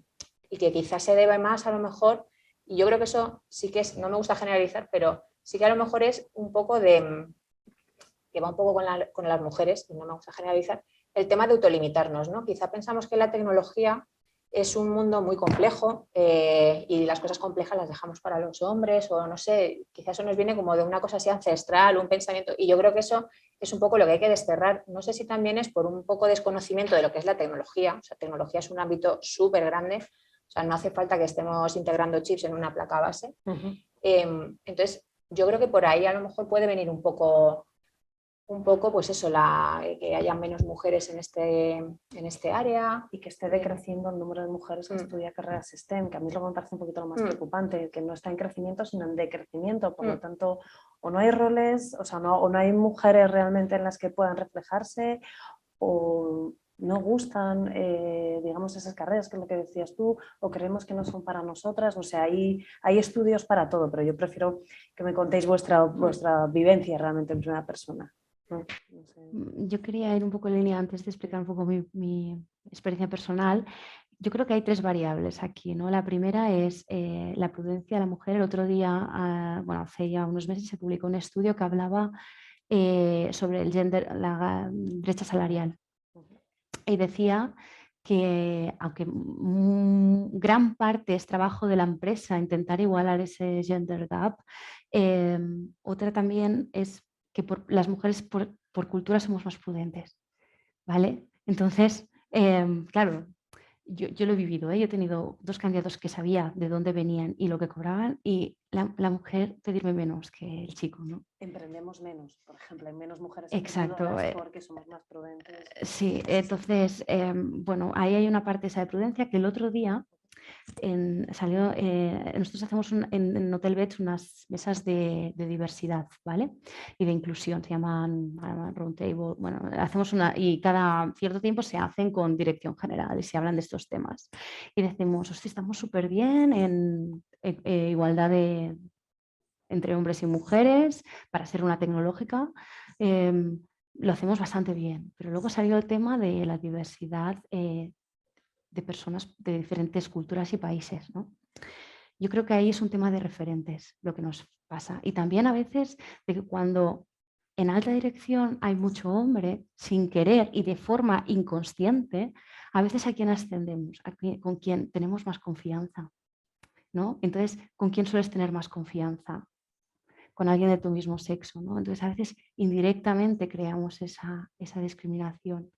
quizás se debe más a lo mejor, y yo creo que eso sí que es, no me gusta generalizar, pero sí que a lo mejor es un poco que va un poco con las mujeres, y no me gusta generalizar, el tema de autolimitarnos, ¿no? Quizá pensamos que la tecnología es un mundo muy complejo y las cosas complejas las dejamos para los hombres, o no sé, quizás eso nos viene como de una cosa así ancestral, un pensamiento, y yo creo que eso es un poco lo que hay que desterrar. No sé si también es por un poco de desconocimiento de lo que es la tecnología. O sea, tecnología es un ámbito súper grande, o sea, no hace falta que estemos integrando chips en una placa base. Entonces, yo creo que por ahí a lo mejor puede venir un poco pues eso, que haya menos mujeres en este área. Y que esté decreciendo el número de mujeres que estudian carreras STEM, que a mí lo me parece un poquito lo más preocupante, que no está en crecimiento, sino en decrecimiento. Por lo tanto, o no hay roles, o sea, o no hay mujeres realmente en las que puedan reflejarse, o no gustan, digamos, esas carreras, que es lo que decías tú, o creemos que no son para nosotras. O sea, hay estudios para todo, pero yo prefiero que me contéis vuestra vivencia realmente en primera persona. No sé. Yo quería ir un poco en línea antes de explicar un poco mi experiencia personal. Yo creo que hay 3 variables aquí, ¿no? La primera es la prudencia de la mujer. El otro día, bueno, hace ya unos meses se publicó un estudio que hablaba sobre el gender, la brecha salarial. Y decía que aunque gran parte es trabajo de la empresa intentar igualar ese gender gap, otra también es que las mujeres por cultura somos más prudentes, ¿vale? Entonces, claro, yo lo he vivido, ¿eh? Yo he tenido 2 candidatos que sabía de dónde venían y lo que cobraban y la mujer pedirme menos que el chico, ¿no? Emprendemos menos, por ejemplo, hay menos mujeres Exacto. emprendedoras porque somos más prudentes. Sí, entonces, bueno, ahí hay una parte esa de prudencia que el otro día salió, nosotros hacemos en Hotel Beds unas mesas de diversidad, ¿vale? Y de inclusión, se llaman roundtable, bueno, hacemos una, y cada cierto tiempo se hacen con dirección general y se hablan de estos temas. Y decimos, hostia, estamos súper bien en igualdad entre hombres y mujeres para ser una tecnológica. Lo hacemos bastante bien, pero luego salió el tema de la diversidad de personas de diferentes culturas y países, ¿no? Yo creo que ahí es un tema de referentes lo que nos pasa. Y también a veces de que cuando en alta dirección hay mucho hombre, sin querer y de forma inconsciente, a veces a quien ascendemos, con quien tenemos más confianza, ¿no? Entonces, ¿con quién sueles tener más confianza? Con alguien de tu mismo sexo, ¿no? Entonces, a veces indirectamente creamos esa discriminación.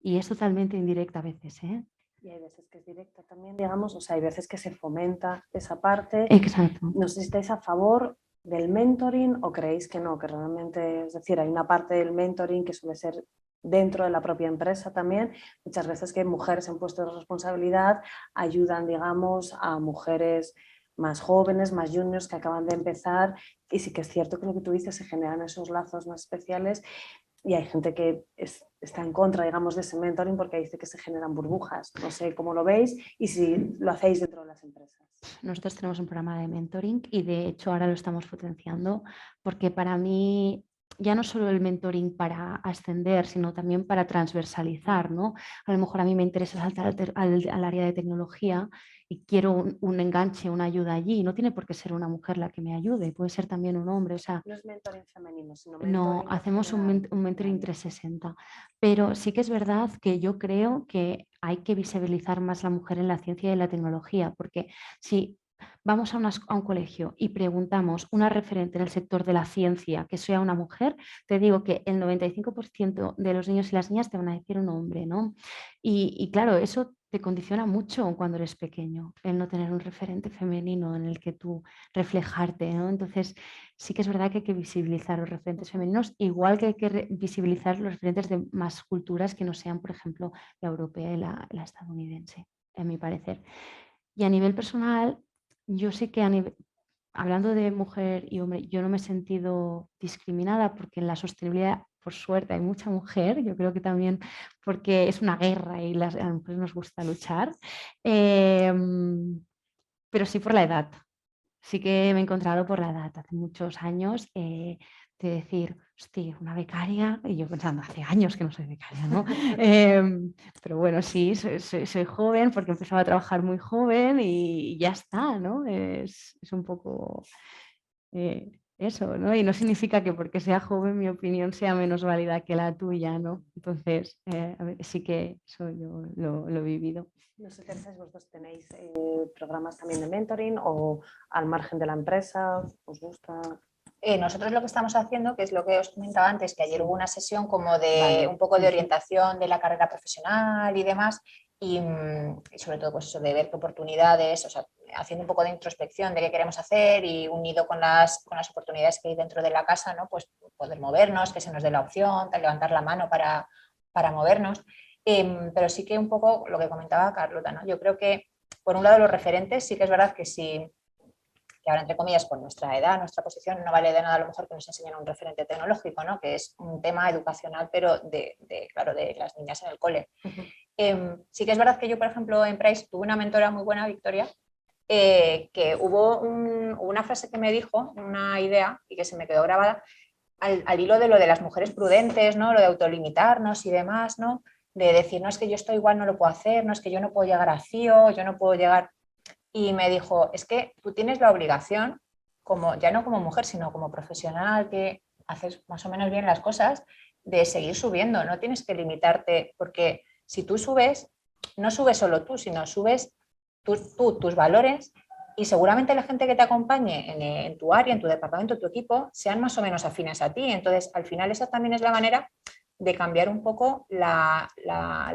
Y es totalmente indirecta a veces, ¿eh? Y hay veces que es directa también, digamos, o sea, hay veces que se fomenta esa parte. Exacto. No sé si estáis a favor del mentoring o creéis que no, que realmente, es decir, hay una parte del mentoring que suele ser dentro de la propia empresa también. Muchas veces que mujeres en puestos de responsabilidad ayudan, digamos, a mujeres más jóvenes, más juniors que acaban de empezar, y sí que es cierto que lo que tú dices, se generan esos lazos más especiales. Y hay gente que está en contra, digamos, de ese mentoring porque dice que se generan burbujas. No sé cómo lo veis y si lo hacéis dentro de las empresas. Nosotros tenemos un programa de mentoring y de hecho ahora lo estamos potenciando porque para mí ya no solo el mentoring para ascender, sino también para transversalizar, ¿no? A lo mejor a mí me interesa saltar al área de tecnología y quiero un enganche, una ayuda allí. No tiene por qué ser una mujer la que me ayude, puede ser también un hombre. O sea, no es mentoring femenino, sino no, mentoring hacemos un mentoring 360, pero sí que es verdad que yo creo que hay que visibilizar más la mujer en la ciencia y en la tecnología, porque si vamos a un colegio y preguntamos una referente en el sector de la ciencia que sea una mujer, te digo que el 95% de los niños y las niñas te van a decir un hombre, ¿no? Y claro, eso te condiciona mucho cuando eres pequeño, el no tener un referente femenino en el que tú reflejarte, ¿no? Entonces, sí que es verdad que hay que visibilizar los referentes femeninos, igual que hay que visibilizar los referentes de más culturas que no sean, por ejemplo, la europea y la estadounidense, en mi parecer. Y a nivel personal, yo sé que hablando de mujer y hombre, yo no me he sentido discriminada porque en la sostenibilidad, por suerte, hay mucha mujer, yo creo que también porque es una guerra y a las mujeres nos gusta luchar, pero sí por la edad. Sí que me he encontrado por la edad, hace muchos años, de decir, hostia, una becaria, y yo pensando, hace años que no soy becaria, ¿no? Pero bueno, sí, soy joven porque empezaba a trabajar muy joven y ya está, ¿no? Es un poco eso, ¿no? Y no significa que porque sea joven mi opinión sea menos válida que la tuya, ¿no? Entonces, a ver, sí que eso yo lo he vivido. No sé, Teresa, si vosotros tenéis programas también de mentoring o al margen de la empresa, ¿os gusta? Nosotros lo que estamos haciendo, que es lo que os comentaba antes, que ayer hubo una sesión como de un poco de orientación de la carrera profesional y demás, y sobre todo pues eso de ver qué oportunidades, o sea, haciendo un poco de introspección de qué queremos hacer y unido con las oportunidades que hay dentro de la casa, ¿no? Pues poder movernos, que se nos dé la opción, levantar la mano para movernos. Pero sí que un poco lo que comentaba Carlota, ¿no? Yo creo que por un lado los referentes, sí que es verdad que sí, que ahora entre comillas por nuestra edad, nuestra posición, no vale de nada a lo mejor que nos enseñen un referente tecnológico, ¿no? Que es un tema educacional, pero claro, de las niñas en el cole. Sí que es verdad que yo, por ejemplo, en Price tuve una mentora muy buena, Victoria, que hubo una frase que me dijo, una idea, y que se me quedó grabada, al hilo de lo de las mujeres prudentes, ¿no? Lo de autolimitarnos y demás, ¿no? De decir, no, es que yo esto igual no lo puedo hacer, no es que yo no puedo llegar a CIO, yo no puedo llegar... Y me dijo, es que tú tienes la obligación, como, ya no como mujer, sino como profesional que haces más o menos bien las cosas, de seguir subiendo, no tienes que limitarte, porque si tú subes, no subes solo tú, sino subes tus valores y seguramente la gente que te acompañe en tu área, en tu departamento, en tu equipo, sean más o menos afines a ti. Entonces, al final esa también es la manera de cambiar un poco la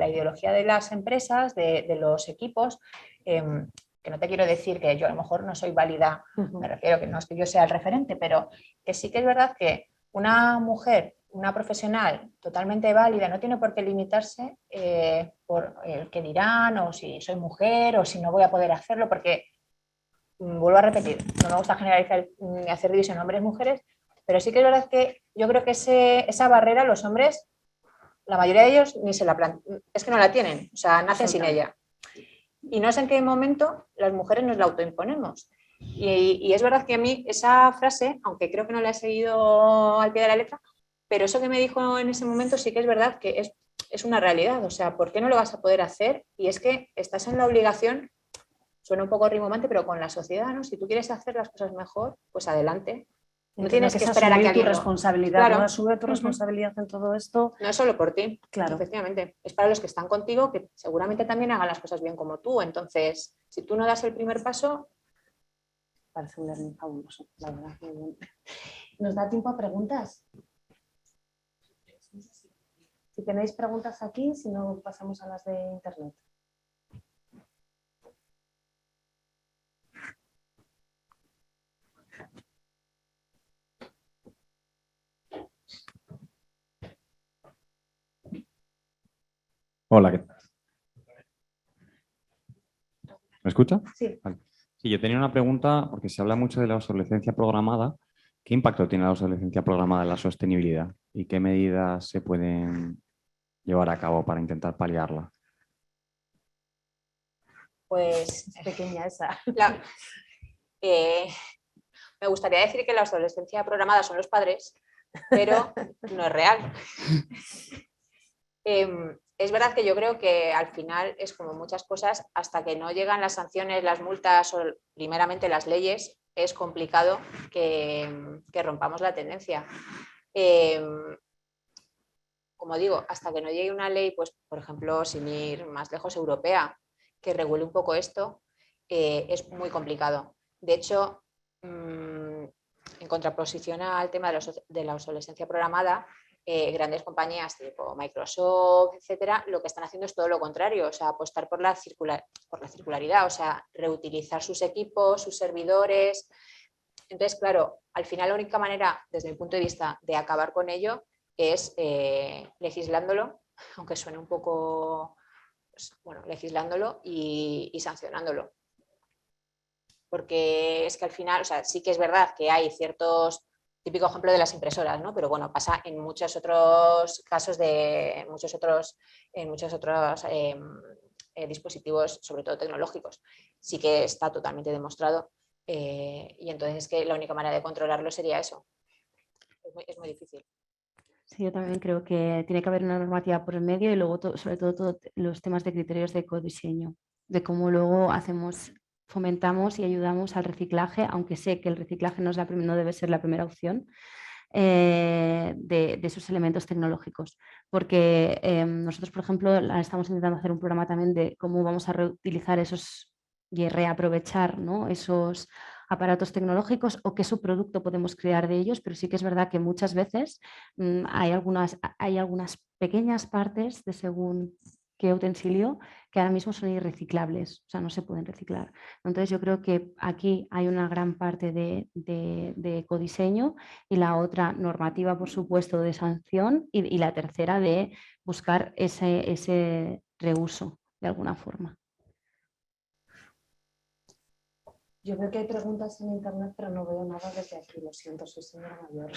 ideología de las empresas, de los equipos, que no te quiero decir que yo a lo mejor no soy válida, me refiero que no es que yo sea el referente, pero que sí que es verdad que una mujer, una profesional totalmente válida, no tiene por qué limitarse por el que dirán, o si soy mujer, o si no voy a poder hacerlo, porque, vuelvo a repetir, no me gusta generalizar ni hacer división hombres y mujeres, pero sí que es verdad que yo creo que esa barrera los hombres, la mayoría de ellos ni se la plantean, es que no la tienen, o sea, nacen sin ella. Y no sé en qué momento las mujeres nos la autoimponemos. Y es verdad que a mí esa frase, aunque creo que no la he seguido al pie de la letra, pero eso que me dijo en ese momento sí que es verdad que es una realidad. O sea, ¿por qué no lo vas a poder hacer? Y es que estás en la obligación, suena un poco rimbombante, pero con la sociedad, ¿no? Si tú quieres hacer las cosas mejor, pues adelante. No tienes que esperar a que tu responsabilidad, claro. ¿no? Asume tu responsabilidad en todo esto. No es solo por ti, claro. Efectivamente. Es para los que están contigo, que seguramente también hagan las cosas bien como tú. Entonces, si tú no das el primer paso... Parece un learning fabuloso, la verdad. ¿Nos da tiempo a preguntas? Si tenéis preguntas aquí, si no pasamos a las de internet. Hola, ¿qué tal? ¿Me escucha? Sí. Vale. Sí, yo tenía una pregunta, porque se habla mucho de la obsolescencia programada. ¿Qué impacto tiene la obsolescencia programada en la sostenibilidad? ¿Y qué medidas se pueden llevar a cabo para intentar paliarla? Pues es pequeña esa. Me gustaría decir que la obsolescencia programada son los padres, pero no es real. Es verdad que yo creo que al final es como muchas cosas, hasta que no llegan las sanciones, las multas o primeramente las leyes, es complicado que rompamos la tendencia. Como digo, hasta que no llegue una ley, pues por ejemplo, sin ir más lejos, europea, que regule un poco esto, es muy complicado. De hecho, en contraposición al tema de la obsolescencia programada, grandes compañías tipo Microsoft, etcétera, lo que están haciendo es todo lo contrario, o sea, apostar por la circularidad, o sea, reutilizar sus equipos, sus servidores. Entonces, claro, al final la única manera, desde mi punto de vista, de acabar con ello es legislándolo, aunque suene un poco, pues, bueno, legislándolo y sancionándolo. Porque es que al final, o sea, sí que es verdad que hay ciertos, típico ejemplo de las impresoras, ¿no? Pero bueno, pasa en muchos otros casos en muchos otros dispositivos, sobre todo tecnológicos. Sí que está totalmente demostrado y entonces es que la única manera de controlarlo sería eso. Es muy difícil. Sí, yo también creo que tiene que haber una normativa por el medio y luego sobre todo los temas de criterios de ecodiseño, de cómo luego fomentamos y ayudamos al reciclaje, aunque sé que el reciclaje no debe ser la primera opción de esos elementos tecnológicos, porque nosotros, por ejemplo, estamos intentando hacer un programa también de cómo vamos a reutilizar esos y reaprovechar, ¿no?, esos aparatos tecnológicos o qué subproducto podemos crear de ellos, pero sí que es verdad que muchas veces hay algunas pequeñas partes de según qué utensilio que ahora mismo son irreciclables, o sea, no se pueden reciclar. Entonces yo creo que aquí hay una gran parte de ecodiseño y la otra normativa, por supuesto, de sanción y la tercera de buscar ese reuso de alguna forma. Yo veo que hay preguntas en internet, pero no veo nada desde aquí. Lo siento, soy señora mayor.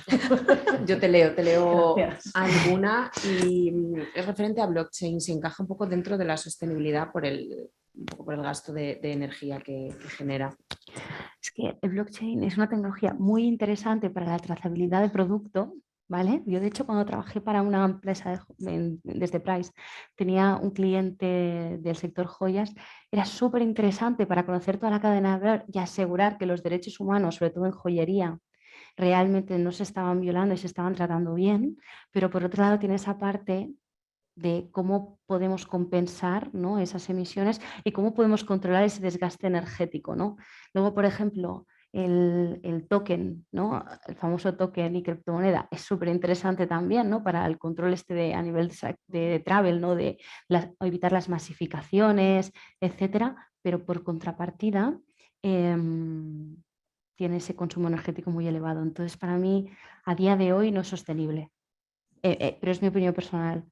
Yo te leo Gracias. alguna y es referente a blockchain. Se encaja un poco dentro de la sostenibilidad un poco por el gasto de energía que genera. Es que el blockchain es una tecnología muy interesante para la trazabilidad de producto, ¿vale? Yo, de hecho, cuando trabajé para una empresa desde Price, tenía un cliente del sector joyas, era súper interesante para conocer toda la cadena de valor y asegurar que los derechos humanos, sobre todo en joyería, realmente no se estaban violando y se estaban tratando bien, pero por otro lado tiene esa parte de cómo podemos compensar, ¿no?, esas emisiones y cómo podemos controlar ese desgaste energético, ¿no? Luego, por ejemplo, el token, ¿no?, el famoso token y criptomoneda es súper interesante también, ¿no?, para el control a nivel de travel, ¿no?, de evitar las masificaciones, etcétera, pero por contrapartida tiene ese consumo energético muy elevado. Entonces, para mí, a día de hoy no es sostenible, pero es mi opinión personal.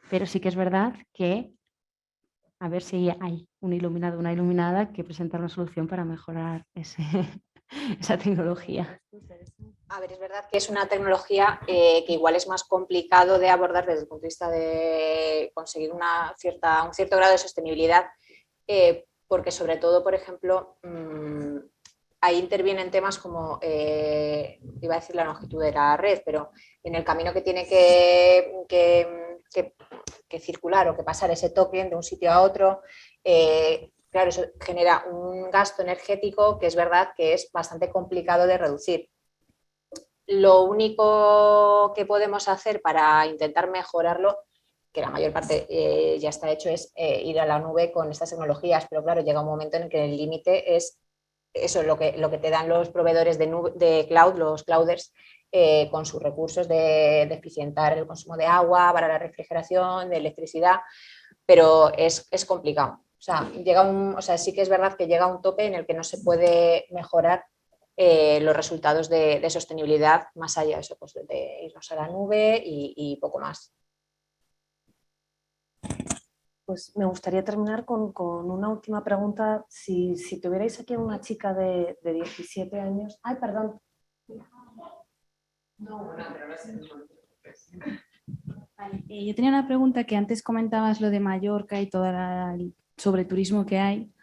Pero sí que es verdad que a ver si hay un iluminado o una iluminada que presenta una solución para mejorar esa tecnología. A ver, es verdad que es una tecnología que igual es más complicado de abordar desde el punto de vista de conseguir un cierto grado de sostenibilidad, porque sobre todo, por ejemplo, ahí intervienen temas como, iba a decir la longitud de la red, pero en el camino que tiene que circular o que pasar ese token de un sitio a otro, claro, eso genera un gasto energético que es verdad que es bastante complicado de reducir. Lo único que podemos hacer para intentar mejorarlo, que la mayor parte ya está hecho, es ir a la nube con estas tecnologías, pero claro, llega un momento en el que el límite es eso, lo que te dan los proveedores de cloud, los clouders, con sus recursos de eficientar el consumo de agua, para la refrigeración, de electricidad, pero es complicado. O sea, sí que es verdad que llega a un tope en el que no se puede mejorar los resultados de sostenibilidad más allá de eso, pues de irnos a la nube y poco más. Pues me gustaría terminar con una última pregunta. Si tuvierais aquí a una chica de 17 años... ¡Ay, perdón! Vale, yo tenía una pregunta que antes comentabas lo de Mallorca y todo el sobreturismo que hay.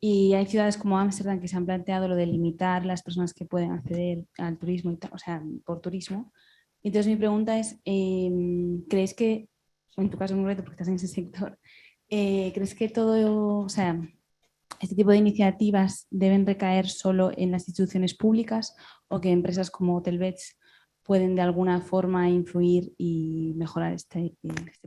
Y hay ciudades como Ámsterdam que se han planteado lo de limitar las personas que pueden acceder al turismo, o sea, por turismo. Entonces mi pregunta es, ¿crees que, en tu caso es un reto porque estás en ese sector, ¿crees que todo, o sea, este tipo de iniciativas deben recaer solo en las instituciones públicas o que empresas como Hotelbeds pueden de alguna forma influir y mejorar este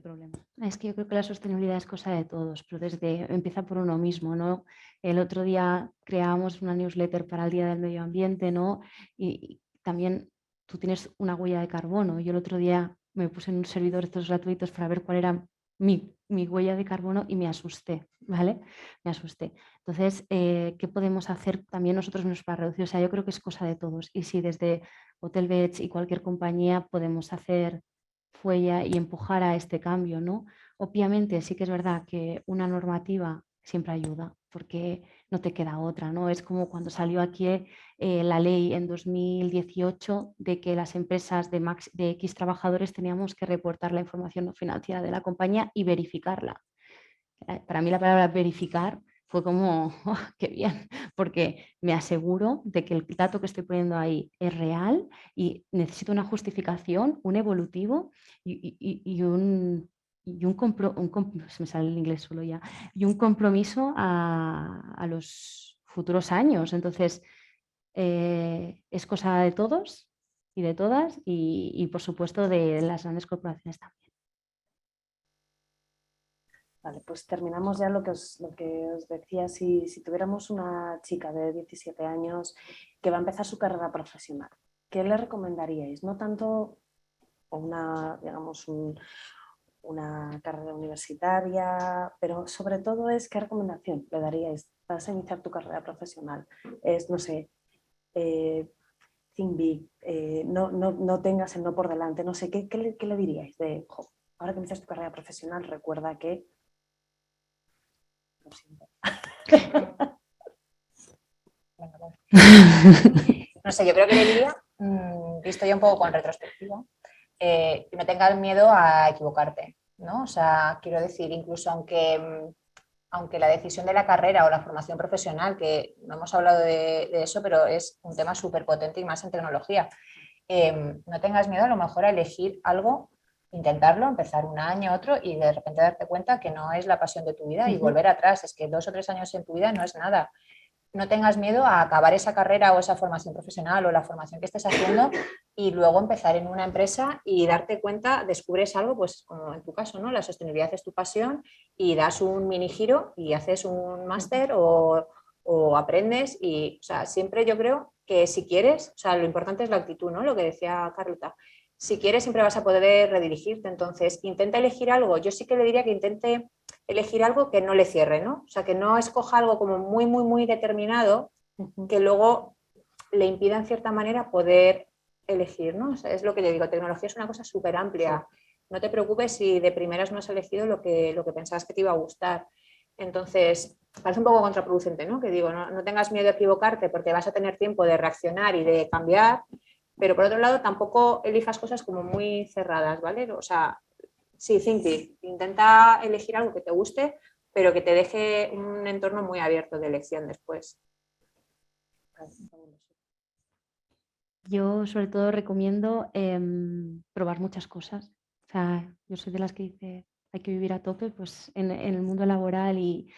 problema? Es que yo creo que la sostenibilidad es cosa de todos, pero empieza por uno mismo, ¿no? El otro día creábamos una newsletter para el Día del Medio Ambiente, ¿no? Y también tú tienes una huella de carbono. Yo el otro día me puse en un servidor de estos gratuitos para ver cuál era mi huella de carbono y me asusté, ¿vale? Me asusté. Entonces, ¿qué podemos hacer también nosotros mismos para reducir? O sea, yo creo que es cosa de todos. Y si desde Hotelbeds y cualquier compañía podemos hacer huella y empujar a este cambio, ¿no? Obviamente sí que es verdad que una normativa siempre ayuda, porque no te queda otra, ¿no? Es como cuando salió aquí la ley en 2018 de que las empresas de X trabajadores teníamos que reportar la información no financiera de la compañía y verificarla. Para mí la palabra verificar fue como, oh, qué bien, porque me aseguro de que el dato que estoy poniendo ahí es real y necesito una justificación, un evolutivo y un se me sale el inglés solo ya, y un compromiso a los futuros años. Entonces, es cosa de todos y de todas y por supuesto de las grandes corporaciones también. Vale, pues terminamos ya lo que os decía. Si tuviéramos una chica de 17 años que va a empezar su carrera profesional, ¿qué le recomendaríais? No tanto una, digamos, una carrera universitaria, pero sobre todo es qué recomendación le daríais. Vas a iniciar tu carrera profesional. Es, no sé, think big, no tengas el no por delante, no sé, ¿qué le diríais? Ahora que inicias tu carrera profesional, recuerda que... Lo siento. No sé, yo creo que le diría, visto ya un poco con retrospectiva, que no tengas miedo a equivocarte, ¿no? O sea, quiero decir, incluso aunque la decisión de la carrera o la formación profesional, que no hemos hablado de eso, pero es un tema súper potente y más en tecnología, no tengas miedo a lo mejor a elegir algo, intentarlo, empezar un año, otro y de repente darte cuenta que no es la pasión de tu vida y volver atrás. Es que 2 o 3 años en tu vida no es nada. No tengas miedo a acabar esa carrera o esa formación profesional o la formación que estés haciendo y luego empezar en una empresa y darte cuenta, descubres algo, pues como en tu caso, ¿no? La sostenibilidad es tu pasión y das un mini giro y haces un máster o aprendes y, o sea, siempre yo creo que si quieres, o sea, lo importante es la actitud, ¿no? Lo que decía Carlota. Si quieres siempre vas a poder redirigirte, entonces intenta elegir algo. Yo sí que le diría que intente elegir algo que no le cierre, ¿no? O sea, que no escoja algo como muy, muy, muy determinado que luego le impida en cierta manera poder elegir, ¿no? O sea, es lo que le digo, tecnología es una cosa súper amplia. No te preocupes si de primeras no has elegido lo que pensabas que te iba a gustar. Entonces, parece un poco contraproducente, ¿no? Que digo, no tengas miedo a equivocarte porque vas a tener tiempo de reaccionar y de cambiar, pero por otro lado tampoco elijas cosas como muy cerradas, ¿vale? O sea, sí, think big. Intenta elegir algo que te guste, pero que te deje un entorno muy abierto de elección después. Yo sobre todo recomiendo probar muchas cosas. O sea, yo soy de las que dice hay que vivir a tope, pues en el mundo laboral y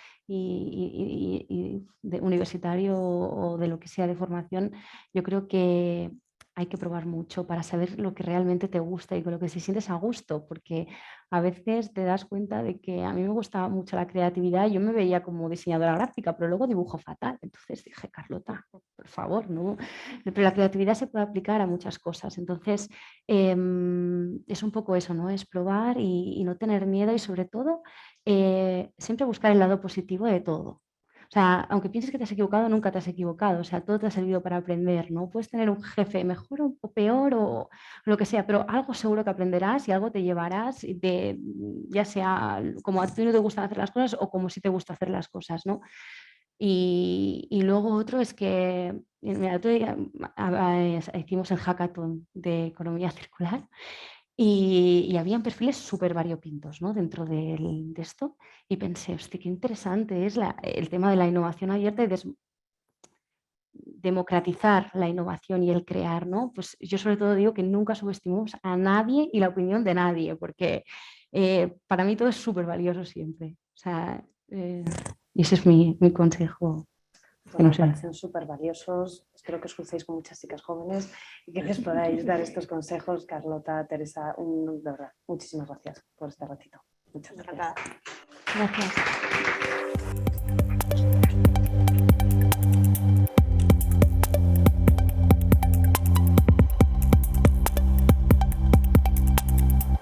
universitario o de lo que sea de formación, yo creo que hay que probar mucho para saber lo que realmente te gusta y con lo que se sientes a gusto, porque a veces te das cuenta de que a mí me gustaba mucho la creatividad, yo me veía como diseñadora gráfica, pero luego dibujo fatal. Entonces dije, Carlota, por favor, ¿no? Pero la creatividad se puede aplicar a muchas cosas. Entonces, es un poco eso, ¿no? Es probar y no tener miedo y sobre todo siempre buscar el lado positivo de todo. O sea, aunque pienses que te has equivocado, nunca te has equivocado. O sea, todo te ha servido para aprender, ¿no? Puedes tener un jefe mejor o peor o lo que sea, pero algo seguro que aprenderás y algo te llevarás, ya sea como a ti no te gustan hacer las cosas o como si te gusta hacer las cosas, ¿no? Y luego otro es que mira, otro día, hicimos el hackathon de economía circular y habían perfiles súper variopintos, ¿no? Dentro de esto y pensé, hostia, qué interesante es el tema de la innovación abierta y democratizar la innovación y el crear, ¿no? Pues yo sobre todo digo que nunca subestimemos a nadie y la opinión de nadie, porque para mí todo es súper valioso siempre. O sea, y ese es mi consejo. Pues me parecen súper valiosos. Espero que os crucéis con muchas chicas jóvenes y que les podáis dar estos consejos. Carlota, Teresa, de verdad, muchísimas gracias por este ratito. Muchas gracias. Gracias.